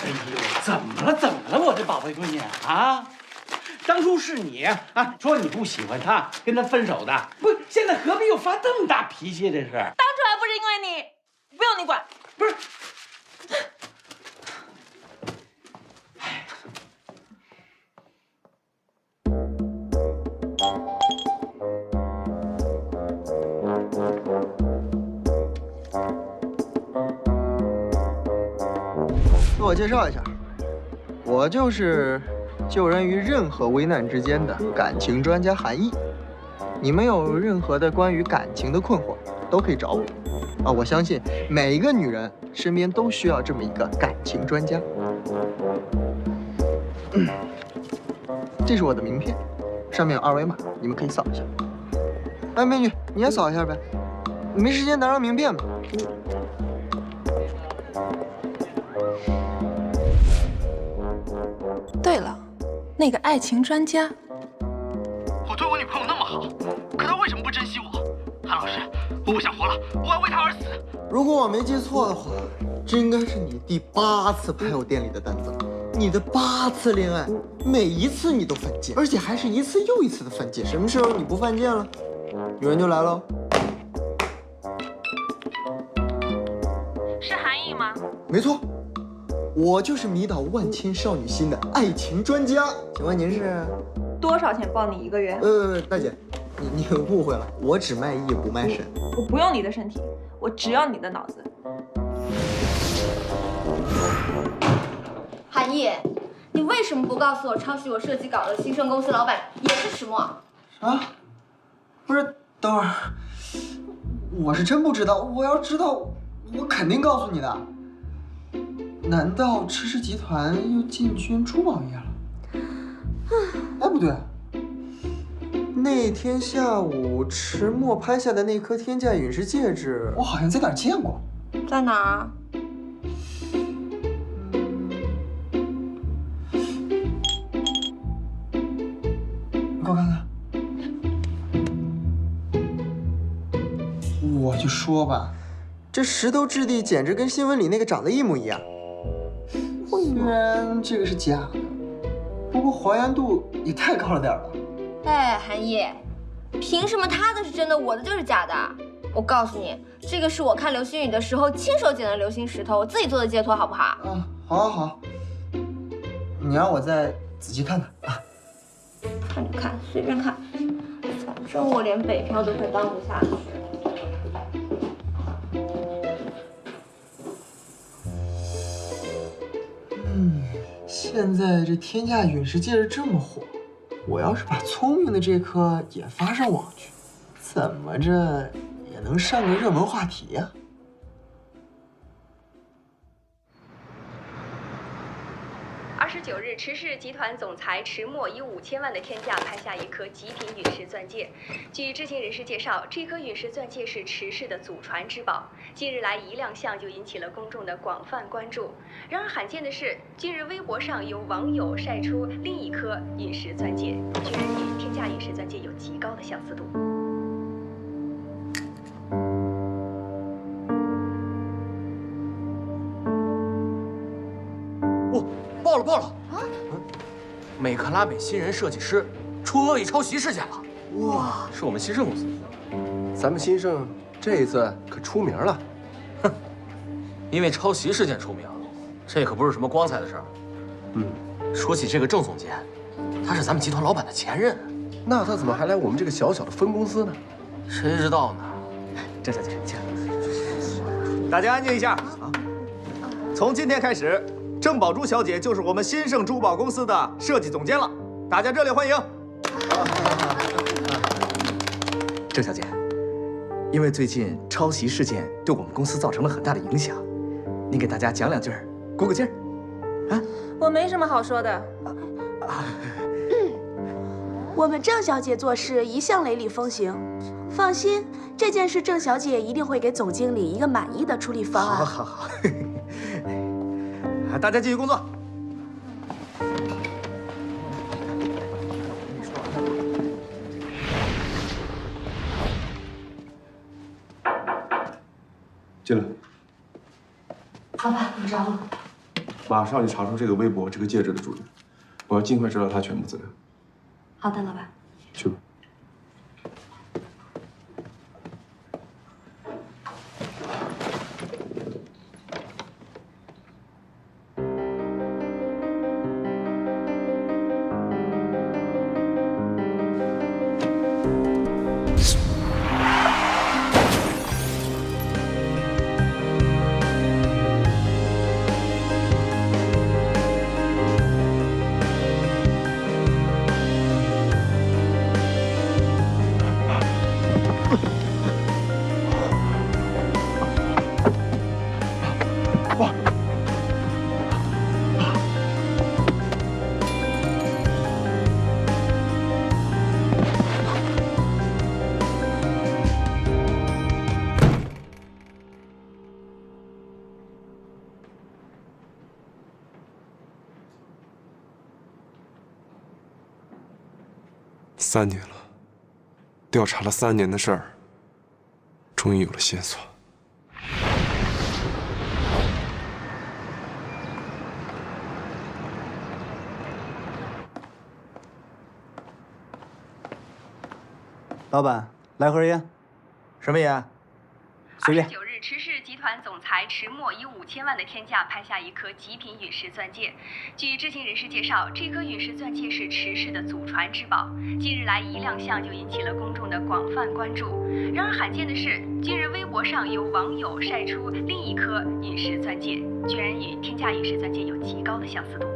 哎呦，怎么了？怎么了？我这宝贝闺女啊！当初是你啊，说你不喜欢他，跟他分手的。不，现在何必又发这么大脾气？这是。当初还不是因为你，不用你管。不是。自我介绍一下，我就是救人于任何危难之间的感情专家韩毅。你们有任何的关于感情的困惑，都可以找我。我相信每一个女人身边都需要这么一个感情专家。这是我的名片，上面有2维码，你们可以扫一下。哎，美女，你也扫一下呗。没时间拿张名片吧。对了，那个爱情专家，我对我女朋友那么好，可她为什么不珍惜我？韩老师，我不想活了，我要为她而死。如果我没记错的话，这应该是你第8次拍我店里的单子，你的8次恋爱，每一次你都犯贱，而且还是一次又一次的犯贱。什么时候你不犯贱了，女人就来喽。吗？没错，我就是迷倒万千少女心的爱情专家。请问您是？多少钱包你1个月？大姐，你误会了，我只卖艺不卖身。我不用你的身体，我只要你的脑子。韩毅，你为什么不告诉我抄袭我设计稿的兴盛公司老板也是石墨？啊？不是，等会儿，我是真不知道。我要知道，我肯定告诉你的。难道迟氏集团又进军珠宝业了？哎，不对，那天下午迟墨拍下的那颗天价陨石戒指，我好像在哪儿见过。在哪儿啊？你给我看看。我就说吧，这石头质地简直跟新闻里那个长得一模一样。虽然这个是假的，不过还原度也太高了点吧？哎，韩毅，凭什么他的是真的，我的就是假的？我告诉你，这个是我看流星雨的时候亲手捡的流星石头，我自己做的戒托，好不好？啊，好。你让我再仔细看看啊。看就看，随便看，反正我连北漂都快当不下去。现在这天价陨石戒指这么火，我要是把聪明的这颗也发上网去，怎么着也能上个热门话题呀。29日，迟氏集团总裁迟墨以5000万的天价拍下一颗极品陨石钻戒。据知情人士介绍，这颗陨石钻戒是迟氏的祖传之宝，近日来一亮相就引起了公众的广泛关注。然而罕见的是，近日微博上有网友晒出另一颗陨石钻戒，居然与天价陨石钻戒有极高的相似度。爆了！啊！美克拉美新人设计师出恶意抄袭事件了。哇！是我们新盛公司，咱们新盛这一次可出名了。哼，因为抄袭事件出名，这可不是什么光彩的事儿。说起这个郑总监，他是咱们集团老板的前任，那他怎么还来我们这个小小的分公司呢？谁知道呢？郑小姐，请。大家安静一下啊！从今天开始，郑宝珠小姐就是我们新盛珠宝公司的设计总监了，大家热烈欢迎！郑小姐，因为最近抄袭事件对我们公司造成了很大的影响，您给大家讲两句，鼓鼓劲儿。啊，我没什么好说的。我们郑小姐做事一向雷厉风行，放心，这件事郑小姐一定会给总经理一个满意的处理方案。好。大家继续工作。进来。老板，你找我。马上去查出这个微博、这个戒指的主人，我要尽快知道他全部资料。好的，老板。去吧。3年了，调查了3年的事儿，终于有了线索。老板，来盒烟。什么烟？随便。29日，迟氏集团团总裁迟默以5000万的天价拍下一颗极品陨石钻戒。据知情人士介绍，这颗陨石钻戒是迟氏的祖传之宝，近日来一亮相就引起了公众的广泛关注。然而罕见的是，近日微博上有网友晒出另一颗陨石钻戒，居然与天价陨石钻戒有极高的相似度。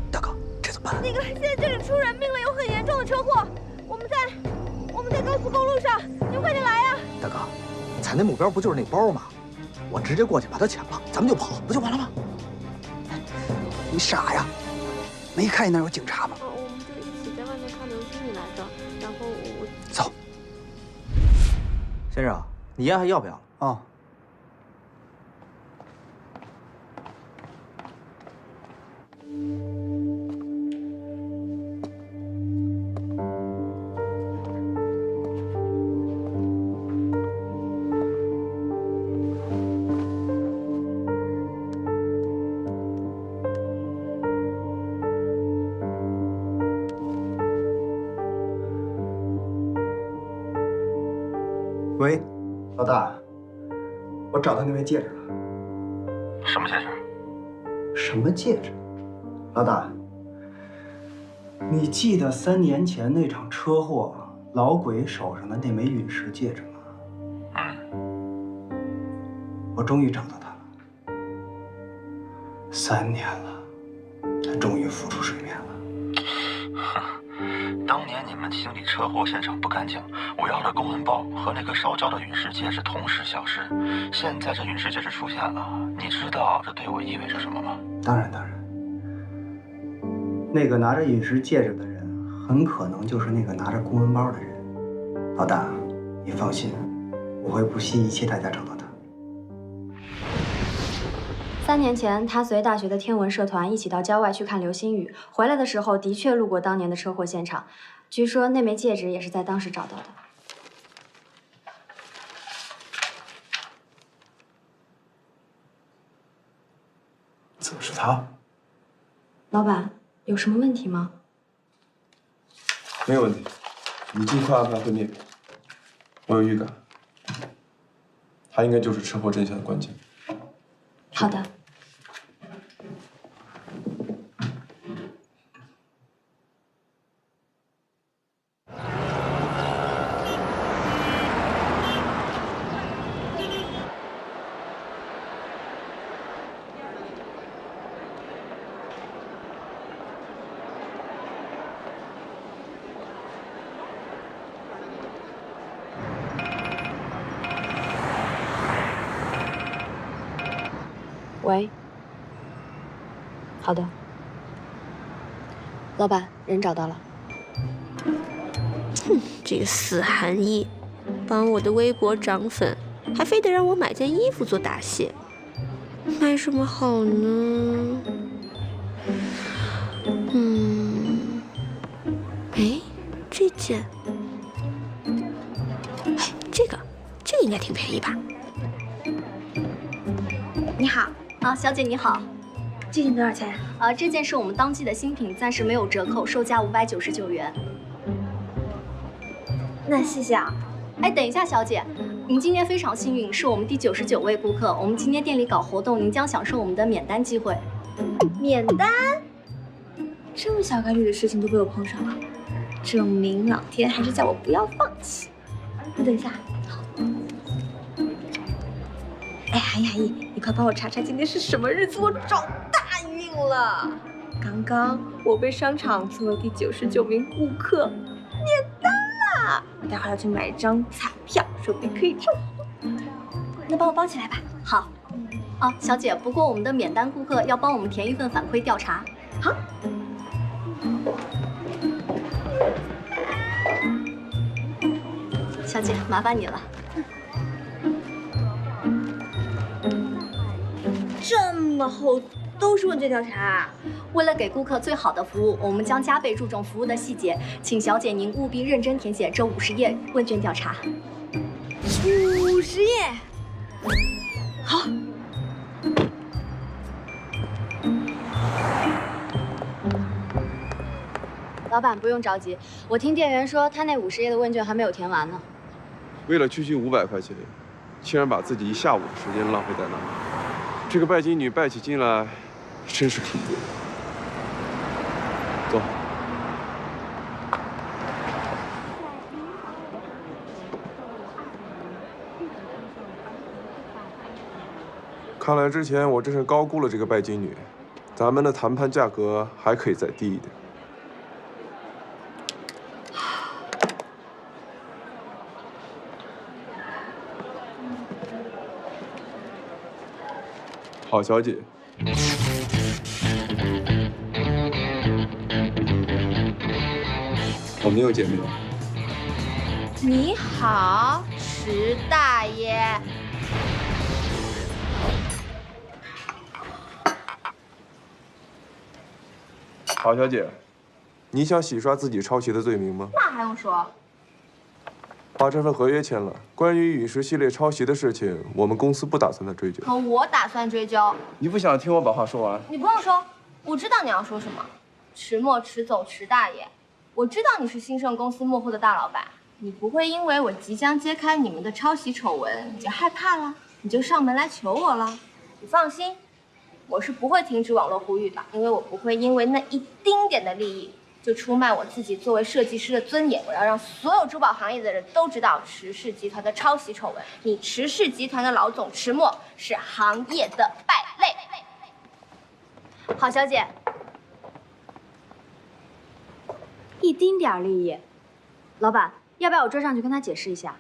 大哥，这怎么办？那个，现在这里出人命了，有很严重的车祸，我们在高速公路上，你们快点来呀！大哥，咱那目标不就是那包吗？我直接过去把它抢了，咱们就跑，不就完了吗？你傻呀？没看见那有警察吗？我们就一起在外面看流星雨来着，然后我走。先生，你烟还要不要？啊。喂，老大，我找到那枚戒指了。什么戒指？什么戒指？老大，你记得3年前那场车祸老鬼手上的那枚陨石戒指吗？我终于找到它了。3年了，它终于浮出水面了。当年你们清理车祸现场不干净，我要的公文包和那个烧焦的陨石戒指同时消失。现在这陨石戒指出现了，你知道这对我意味着什么吗？当然。那个拿着陨石戒指的人，很可能就是那个拿着公文包的人。老大，你放心，我会不惜一切代价找到他。 3年前，他随大学的天文社团一起到郊外去看流星雨，回来的时候的确路过当年的车祸现场。据说那枚戒指也是在当时找到的。怎么是他？老板，有什么问题吗？没有问题，你尽快安排会面。我有预感，他应该就是车祸真相的关键。好的。 喂，好的，老板，人找到了。哼，这个死韩毅，帮我的微博涨粉，还非得让我买件衣服做答谢，买什么好呢？哎，这件，哎，这个应该挺便宜吧？你好。 啊，小姐你好，这件多少钱？这件是我们当季的新品，暂时没有折扣，售价599元。那谢谢啊。哎，等一下，小姐，您今天非常幸运，是我们第99位顾客。我们今天店里搞活动，您将享受我们的免单机会。免单？这么小概率的事情都被我碰上了，证明老天还是叫我不要放弃。你等一下。 哎，韩毅，你快帮我查查今天是什么日子，我找大运了。刚刚我被商场做了第99名顾客免单了，我待会儿要去买一张彩票，说不定可以中。那帮我包起来吧。好。啊，小姐，不过我们的免单顾客要帮我们填一份反馈调查。好。小姐，麻烦你了。 这么厚，都是问卷调查。为了给顾客最好的服务，我们将加倍注重服务的细节，请小姐您务必认真填写这50页问卷调查。50页，好。老板不用着急，我听店员说他那50页的问卷还没有填完呢。为了区区500块钱，竟然把自己一下午的时间浪费在那儿。这个拜金女拜起金来，真是挺贵。走。看来之前我真是高估了这个拜金女，咱们的谈判价格还可以再低一点。好小姐，我们又见面了。你好，池大爷。郝小姐，你想洗刷自己抄袭的罪名吗？那还用说？把这份合约签了。关于陨石系列抄袭的事情，我们公司不打算再追究。可我打算追究。你不想听我把话说完？你不用说，我知道你要说什么。池墨、池总、池大爷，我知道你是兴盛公司幕后的大老板，你不会因为我即将揭开你们的抄袭丑闻，你就害怕了，你就上门来求我了。你放心，我是不会停止网络呼吁的，因为我不会因为那一丁点的利益就出卖我自己作为设计师的尊严。我要让所有珠宝行业的人都知道池氏集团的抄袭丑闻。你池氏集团的老总池墨是行业的败类。郝小姐，一丁点利益，老板，要不要我追上去跟他解释一下？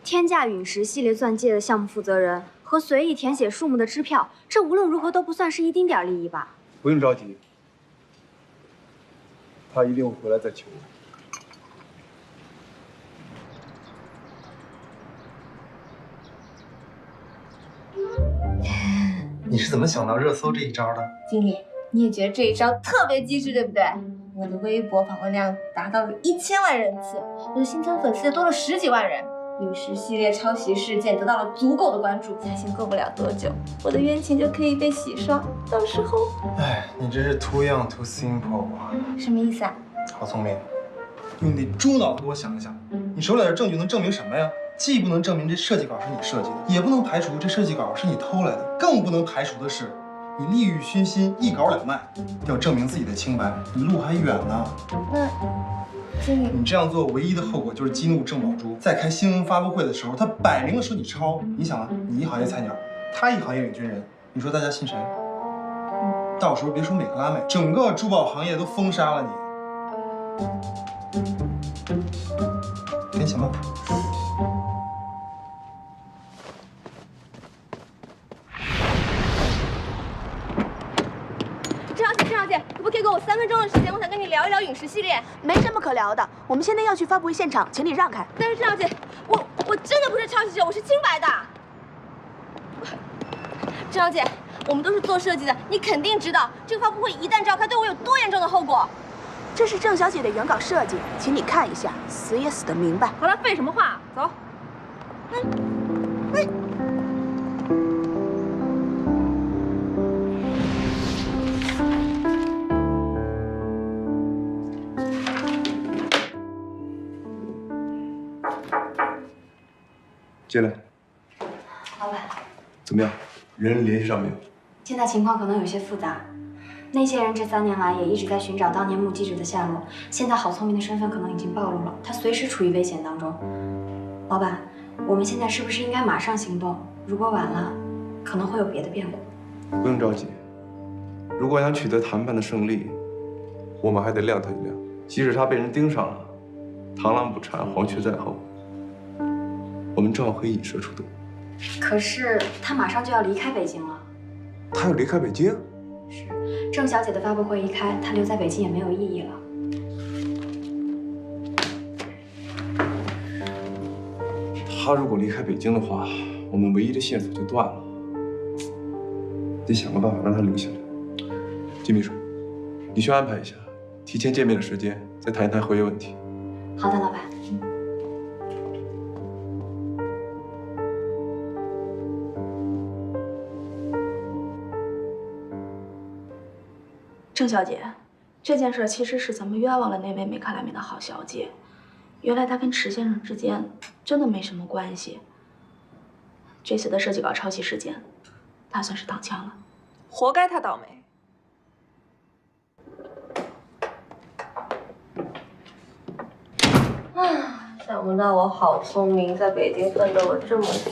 天价陨石系列钻戒的项目负责人和随意填写数目的支票，这无论如何都不算是一丁点利益吧？不用着急，他一定会回来再求我。你是怎么想到热搜这一招的？经理，你也觉得这一招特别机智，对不对？我的微博访问量达到了1000万人次，我的新增粉丝也多了10几万人。陨石系列抄袭事件得到了足够的关注，相信过不了多久，我的冤情就可以被洗刷。到时候，哎，你这是 too young too simple 啊！什么意思啊？好聪明，用你猪脑多想想，你手里的证据能证明什么呀？既不能证明这设计稿是你设计的，也不能排除这设计稿是你偷来的，更不能排除的是，你利欲熏心，一稿两卖。要证明自己的清白，你路还远呢。那。经理，你这样做唯一的后果就是激怒郑宝珠，在开新闻发布会的时候，他摆明了说你抄。你想啊，你一行业菜鸟，他一行业领军人，你说大家信谁？到时候别说美克拉美，整个珠宝行业都封杀了你。给你钱吧。郑小姐，可不可以给我3分钟的时间？我想跟你聊一聊陨石系列。没什么可聊的，我们现在要去发布会现场，请你让开。但是郑小姐，我真的不是抄袭者，我是清白的。郑小姐，我们都是做设计的，你肯定知道这个发布会一旦召开，对我有多严重的后果。这是郑小姐的原稿设计，请你看一下，死也死得明白。好了，废什么话，走。进来。老板，怎么样？人联系上没有？现在情况可能有些复杂。那些人这3年来也一直在寻找当年目击者的下落，现在郝聪明的身份可能已经暴露了，他随时处于危险当中。老板，我们现在是不是应该马上行动？如果晚了，可能会有别的变故。不用着急，如果想取得谈判的胜利，我们还得晾他一晾。即使他被人盯上了，螳螂捕蝉，黄雀在后，我们正好可以引蛇出洞。可是他马上就要离开北京了。他要离开北京？是，郑小姐的发布会一开，他留在北京也没有意义了。他如果离开北京的话，我们唯一的线索就断了。得想个办法让他留下来。金秘书，你去安排一下，提前见面的时间，再谈一谈合约问题。好的，老板。郑小姐，这件事其实是咱们冤枉了那位美克拉美的郝小姐。原来她跟池先生之间真的没什么关系。这次的设计稿抄袭事件，他算是挡枪了。活该他倒霉。想不到我好聪明，在北京奋斗了这么久，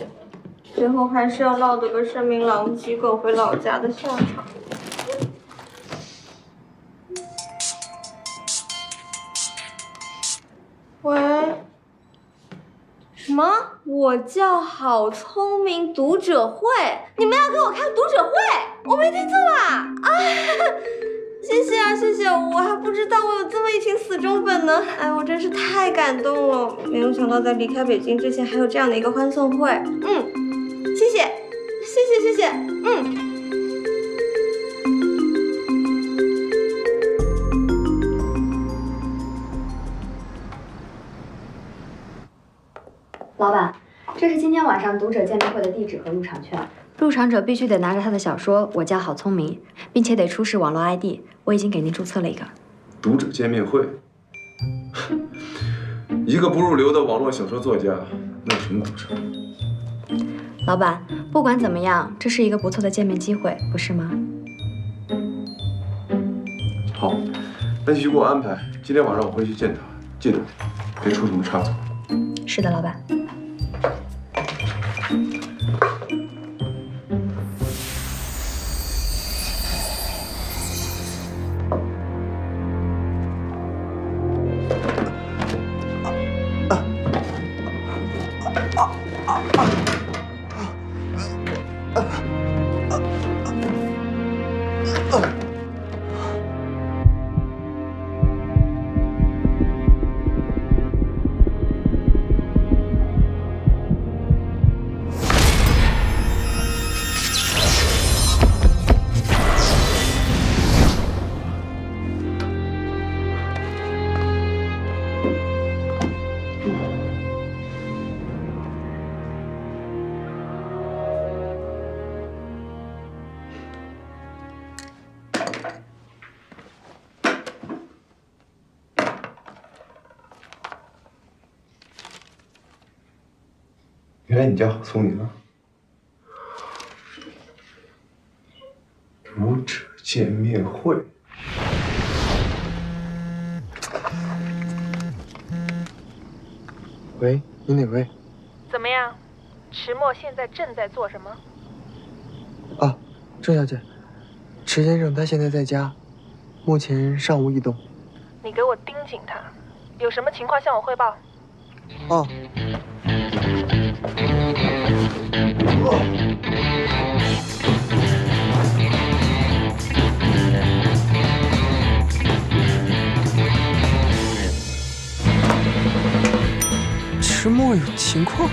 最后还是要落得个声名狼藉、滚回老家的下场。喂？什么？我叫好聪明读者会？你们要给我开读者会？我没听错吧？啊！谢谢啊，谢谢！我还不知道我有这么一群死忠粉呢。哎，我真是太感动了！没有想到在离开北京之前还有这样的一个欢送会。谢谢，谢谢。老板，这是今天晚上读者见面会的地址和入场券。入场者必须得拿着他的小说《我叫好聪明》，并且得出示网络 ID。我已经给您注册了一个。读者见面会，一个不入流的网络小说作家，那有什么不成？老板，不管怎么样，这是一个不错的见面机会，不是吗？好，那继续给我安排。今天晚上我会去见他，记得别出什么差错。是的，老板。原来你家好聪明啊！读者见面会。喂，你哪位？怎么样？迟墨现在正在做什么？啊，郑小姐，迟先生他现在在家，目前尚无异动。你给我盯紧他，有什么情况向我汇报。哦。迟墨有情况。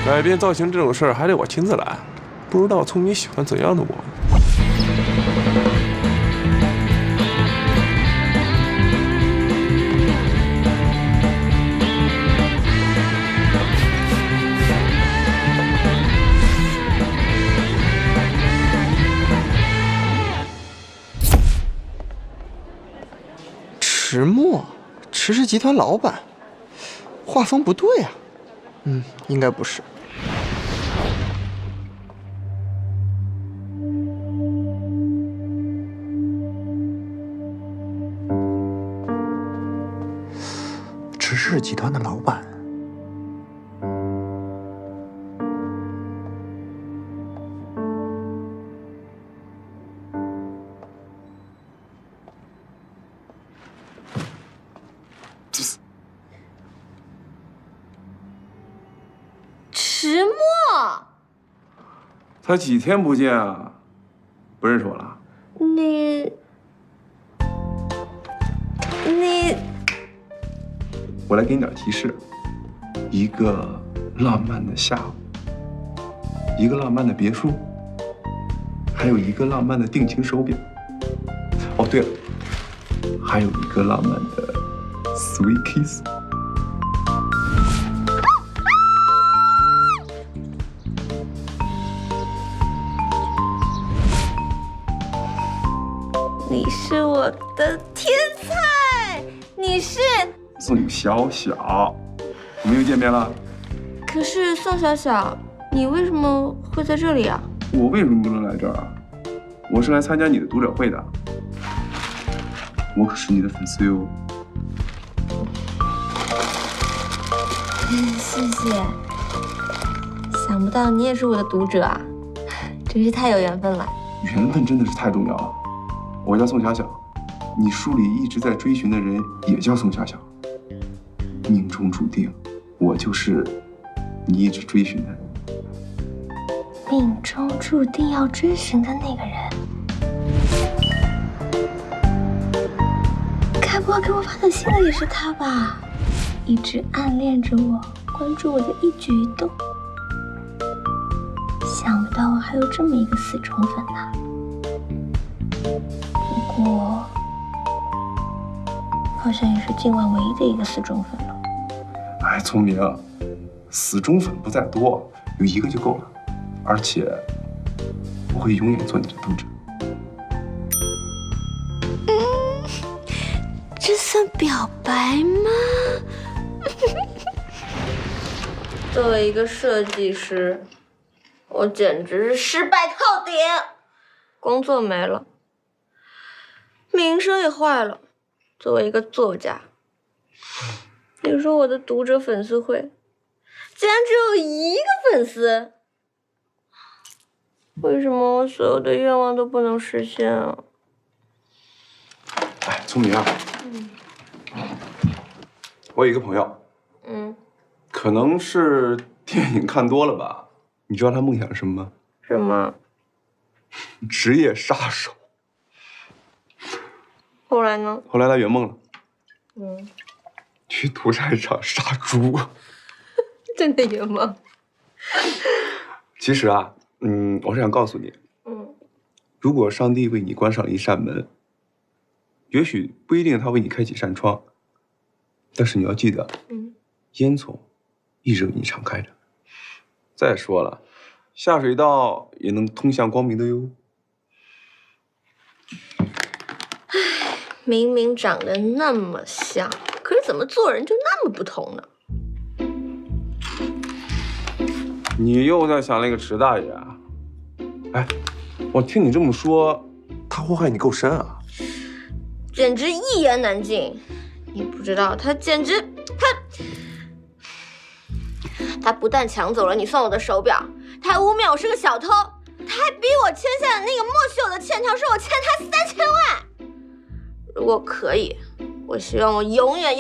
改变造型这种事儿还得我亲自来，不知道聪明喜欢怎样的我。迟墨，迟氏集团老板，画风不对啊。应该不是。迟氏集团的老板。迟墨，才几天不见啊，不认识我了？你，我来给你点提示：一个浪漫的下午，一个浪漫的别墅，还有一个浪漫的定情手表。哦，对了，还有一个浪漫的 sweet kiss。是我的天才，你是宋小小，我们又见面了。可是宋小小，你为什么会在这里啊？我为什么不能来这儿啊？我是来参加你的读者会的，我可是你的粉丝哟。谢谢。想不到你也是我的读者啊，真是太有缘分了。缘分真的是太重要了。我叫宋小小，你书里一直在追寻的人也叫宋小小。命中注定，我就是你一直追寻的人。命中注定要追寻的那个人，该不会给我发短信的也是他吧？一直暗恋着我，关注我的一举一动。想不到我还有这么一个死忠粉呐！不过，好像也是今晚唯一的一个死忠粉了。哎，聪明，死忠粉不在多，有一个就够了。而且，我会永远做你的读者。这算表白吗？作为一个设计师，我简直是失败透顶，工作没了，名声也坏了。作为一个作家，你说我的读者粉丝会竟然只有一个粉丝，为什么我所有的愿望都不能实现啊？哎，聪明啊！我有一个朋友，可能是电影看多了吧？你知道他梦想是什么吗？什么？职业杀手。后来呢？后来他圆梦了，嗯，去屠宰场杀猪。真的圆梦？其实啊，我是想告诉你，如果上帝为你关上了一扇门，也许不一定他为你开几扇窗，但是你要记得，烟囱一直为你敞开着。再说了，下水道也能通向光明的哟。明明长得那么像，可是怎么做人就那么不同呢？你又在想那个池大爷啊？哎，我听你这么说，他祸害你够深啊！简直一言难尽。你不知道，他简直他不但抢走了你送我的手表，他还污蔑我是个小偷，他还逼我签下的那个默许我的欠条，说我欠他3000万。如果可以，我希望我永远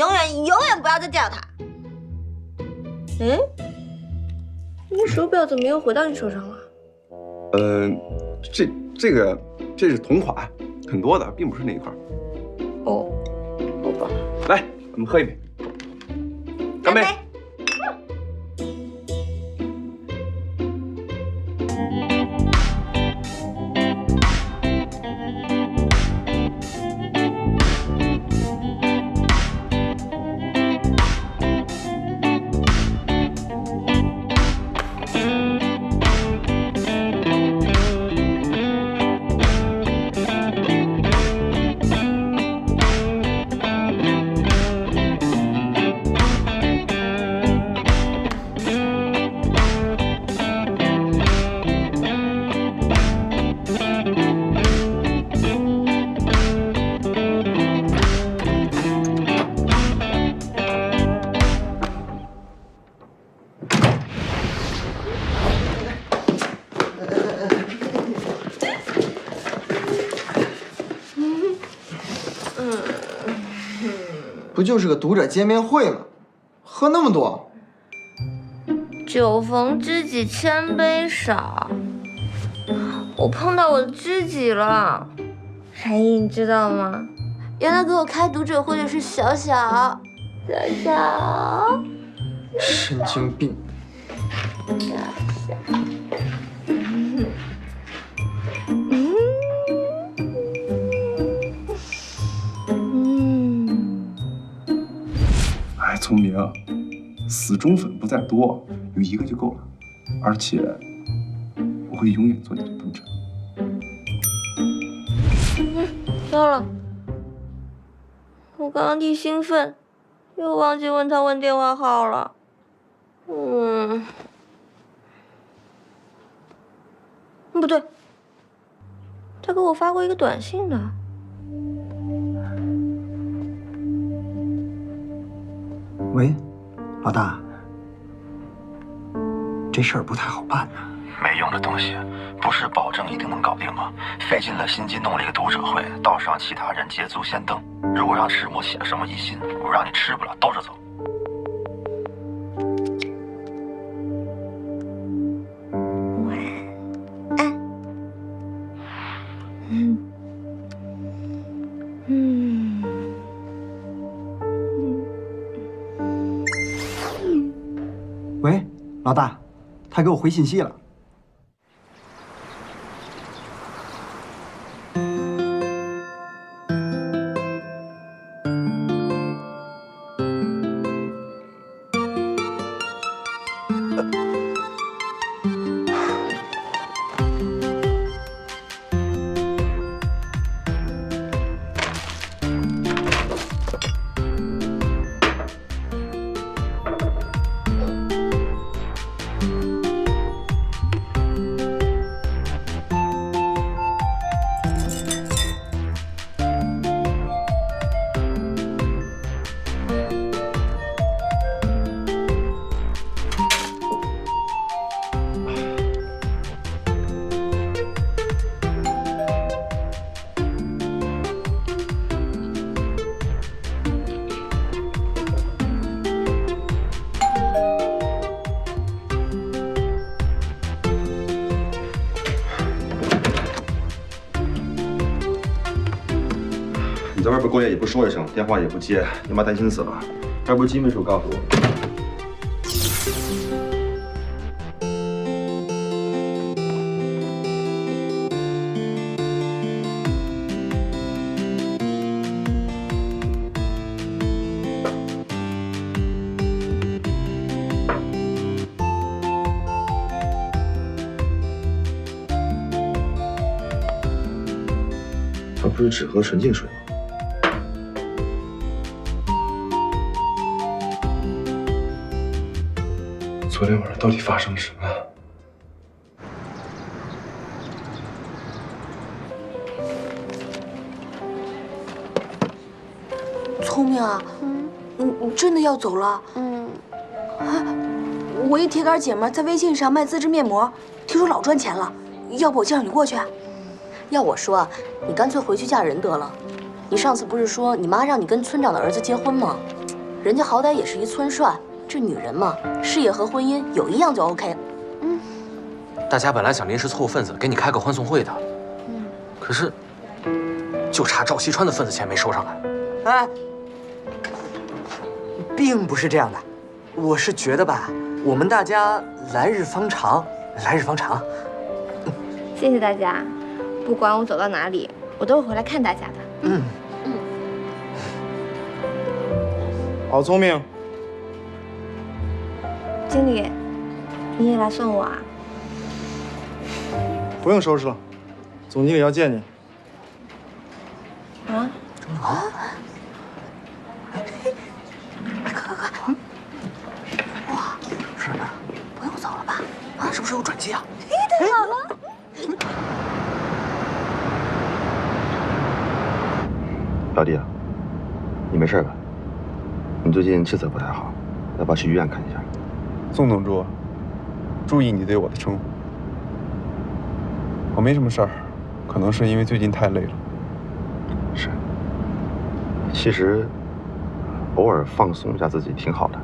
不要再见到他。你手表怎么又回到你手上了？这是同款，很多的，并不是那一块。哦，好吧。来，我们喝一杯，干杯！不就是个读者见面会吗？喝那么多？酒逢知己千杯少，我碰到我的知己了。婵姨，你知道吗？原来给我开读者会的是小小。神经病。哎，聪明，死忠粉不在多，有一个就够了。而且，我会永远做你的读者。糟了，我刚刚一兴奋，又忘记问他问电话号了。不对，他给我发过一个短信的。喂，老大，这事儿不太好办呐。没用的东西，不是保证一定能搞定吗？费尽了心机弄了一个读者会，倒是让其他人捷足先登。如果让赤木写了什么疑心，我让你吃不了兜着走。喂，老大，他给我回信息了。你在外边过夜也不说一声，电话也不接，你妈担心死了。要不是金秘书告诉我，他不是只喝纯净水吗？ 昨天晚上到底发生了什么？聪明啊，你真的要走了？我一铁杆姐们在微信上卖自制面膜，听说老赚钱了，要不我介绍你过去？要我说，你干脆回去嫁人得了。你上次不是说你妈让你跟村长的儿子结婚吗？人家好歹也是一村帅。 这女人嘛，事业和婚姻有一样就 OK。大家本来想临时凑份子给你开个欢送会的，可是就差赵西川的份子钱没收上来。哎，并不是这样的，我是觉得吧，我们大家来日方长，来日方长。谢谢大家，不管我走到哪里，我都会回来看大家的。好聪明。 经理，你也来算我啊？不用收拾了，总经理要见你。啊？快！哇，是呢，不用走了吧？啊，是不是有转机啊？太好了！老弟啊，你没事吧？你最近气色不太好，要不要去医院看一下？ 宋董柱，注意你对我的称呼。我没什么事儿，可能是因为最近太累了。是。其实，偶尔放松一下自己挺好的。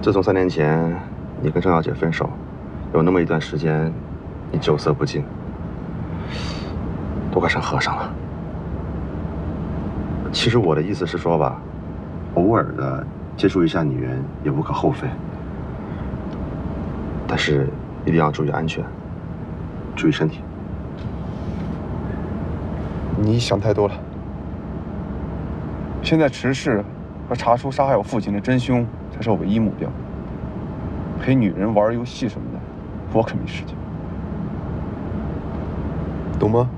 自从3年前你跟郑小姐分手，有那么一段时间，你酒色不进，都快成和尚了。其实我的意思是说吧，偶尔的。 接触一下女人也无可厚非，但是一定要注意安全，注意身体。你想太多了。现在持事和查出杀害我父亲的真凶才是我唯一目标。陪女人玩游戏什么的，我可没时间，懂吗？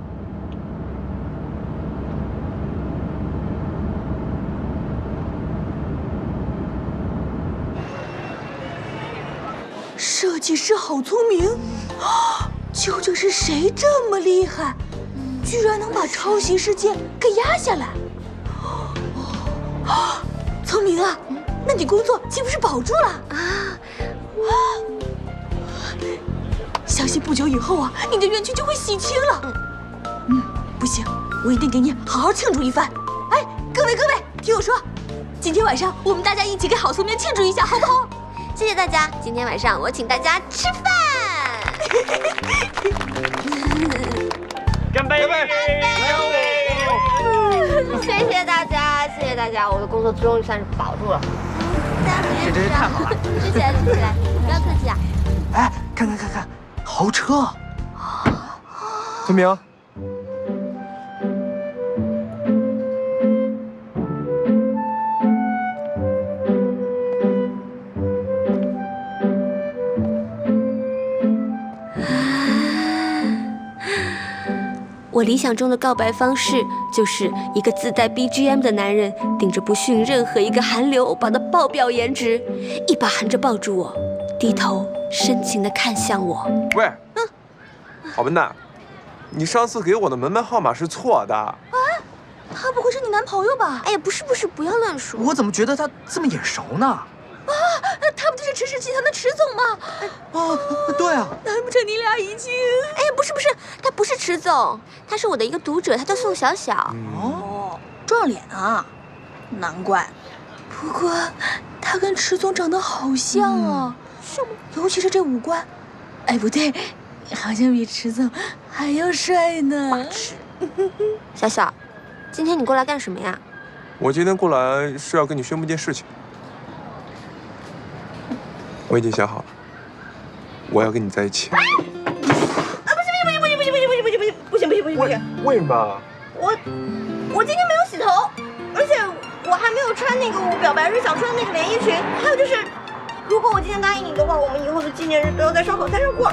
设计师好聪明，究竟是谁这么厉害，居然能把抄袭事件给压下来？聪明啊，那你工作岂不是保住了啊？相信不久以后啊，你的冤屈就会洗清了。不行，我一定给你好好庆祝一番。哎，各位，听我说，今天晚上我们大家一起给好聪明庆祝一下，好不好？谢谢大家，今天晚上我请大家吃饭。干杯！谢谢大家，谢谢大家，我的工作终于算是保住了。这真是太好了！吃起来，不要客气啊！哎，看，豪车！村明，我理想中的告白方式就是一个自带 BGM 的男人，顶着不逊任何一个韩流欧巴的爆表颜值，一把含着抱住我，低头深情地看向我。喂，好笨蛋，你上次给我的门牌号码是错的。他不会是你男朋友吧？哎呀，不是，不要乱说。我怎么觉得他这么眼熟呢？他不就是池氏集团的池总吗？对啊。难不成你俩已经……哎，不是，他不是池总，他是我的一个读者，他叫宋小小。哦，撞脸啊，难怪。不过他跟池总长得好像啊，是吗？尤其是这五官。哎，不对，好像比池总还要帅呢。小小，今天你过来干什么呀？我今天过来是要跟你宣布一件事情。我已经想好了，我要跟你在一起。不行！为什么？我今天没有洗头，而且我还没有穿那个我表白日想穿的那个连衣裙。还有就是，如果我今天答应你的话，我们以后的纪念日都要在烧烤摊上过。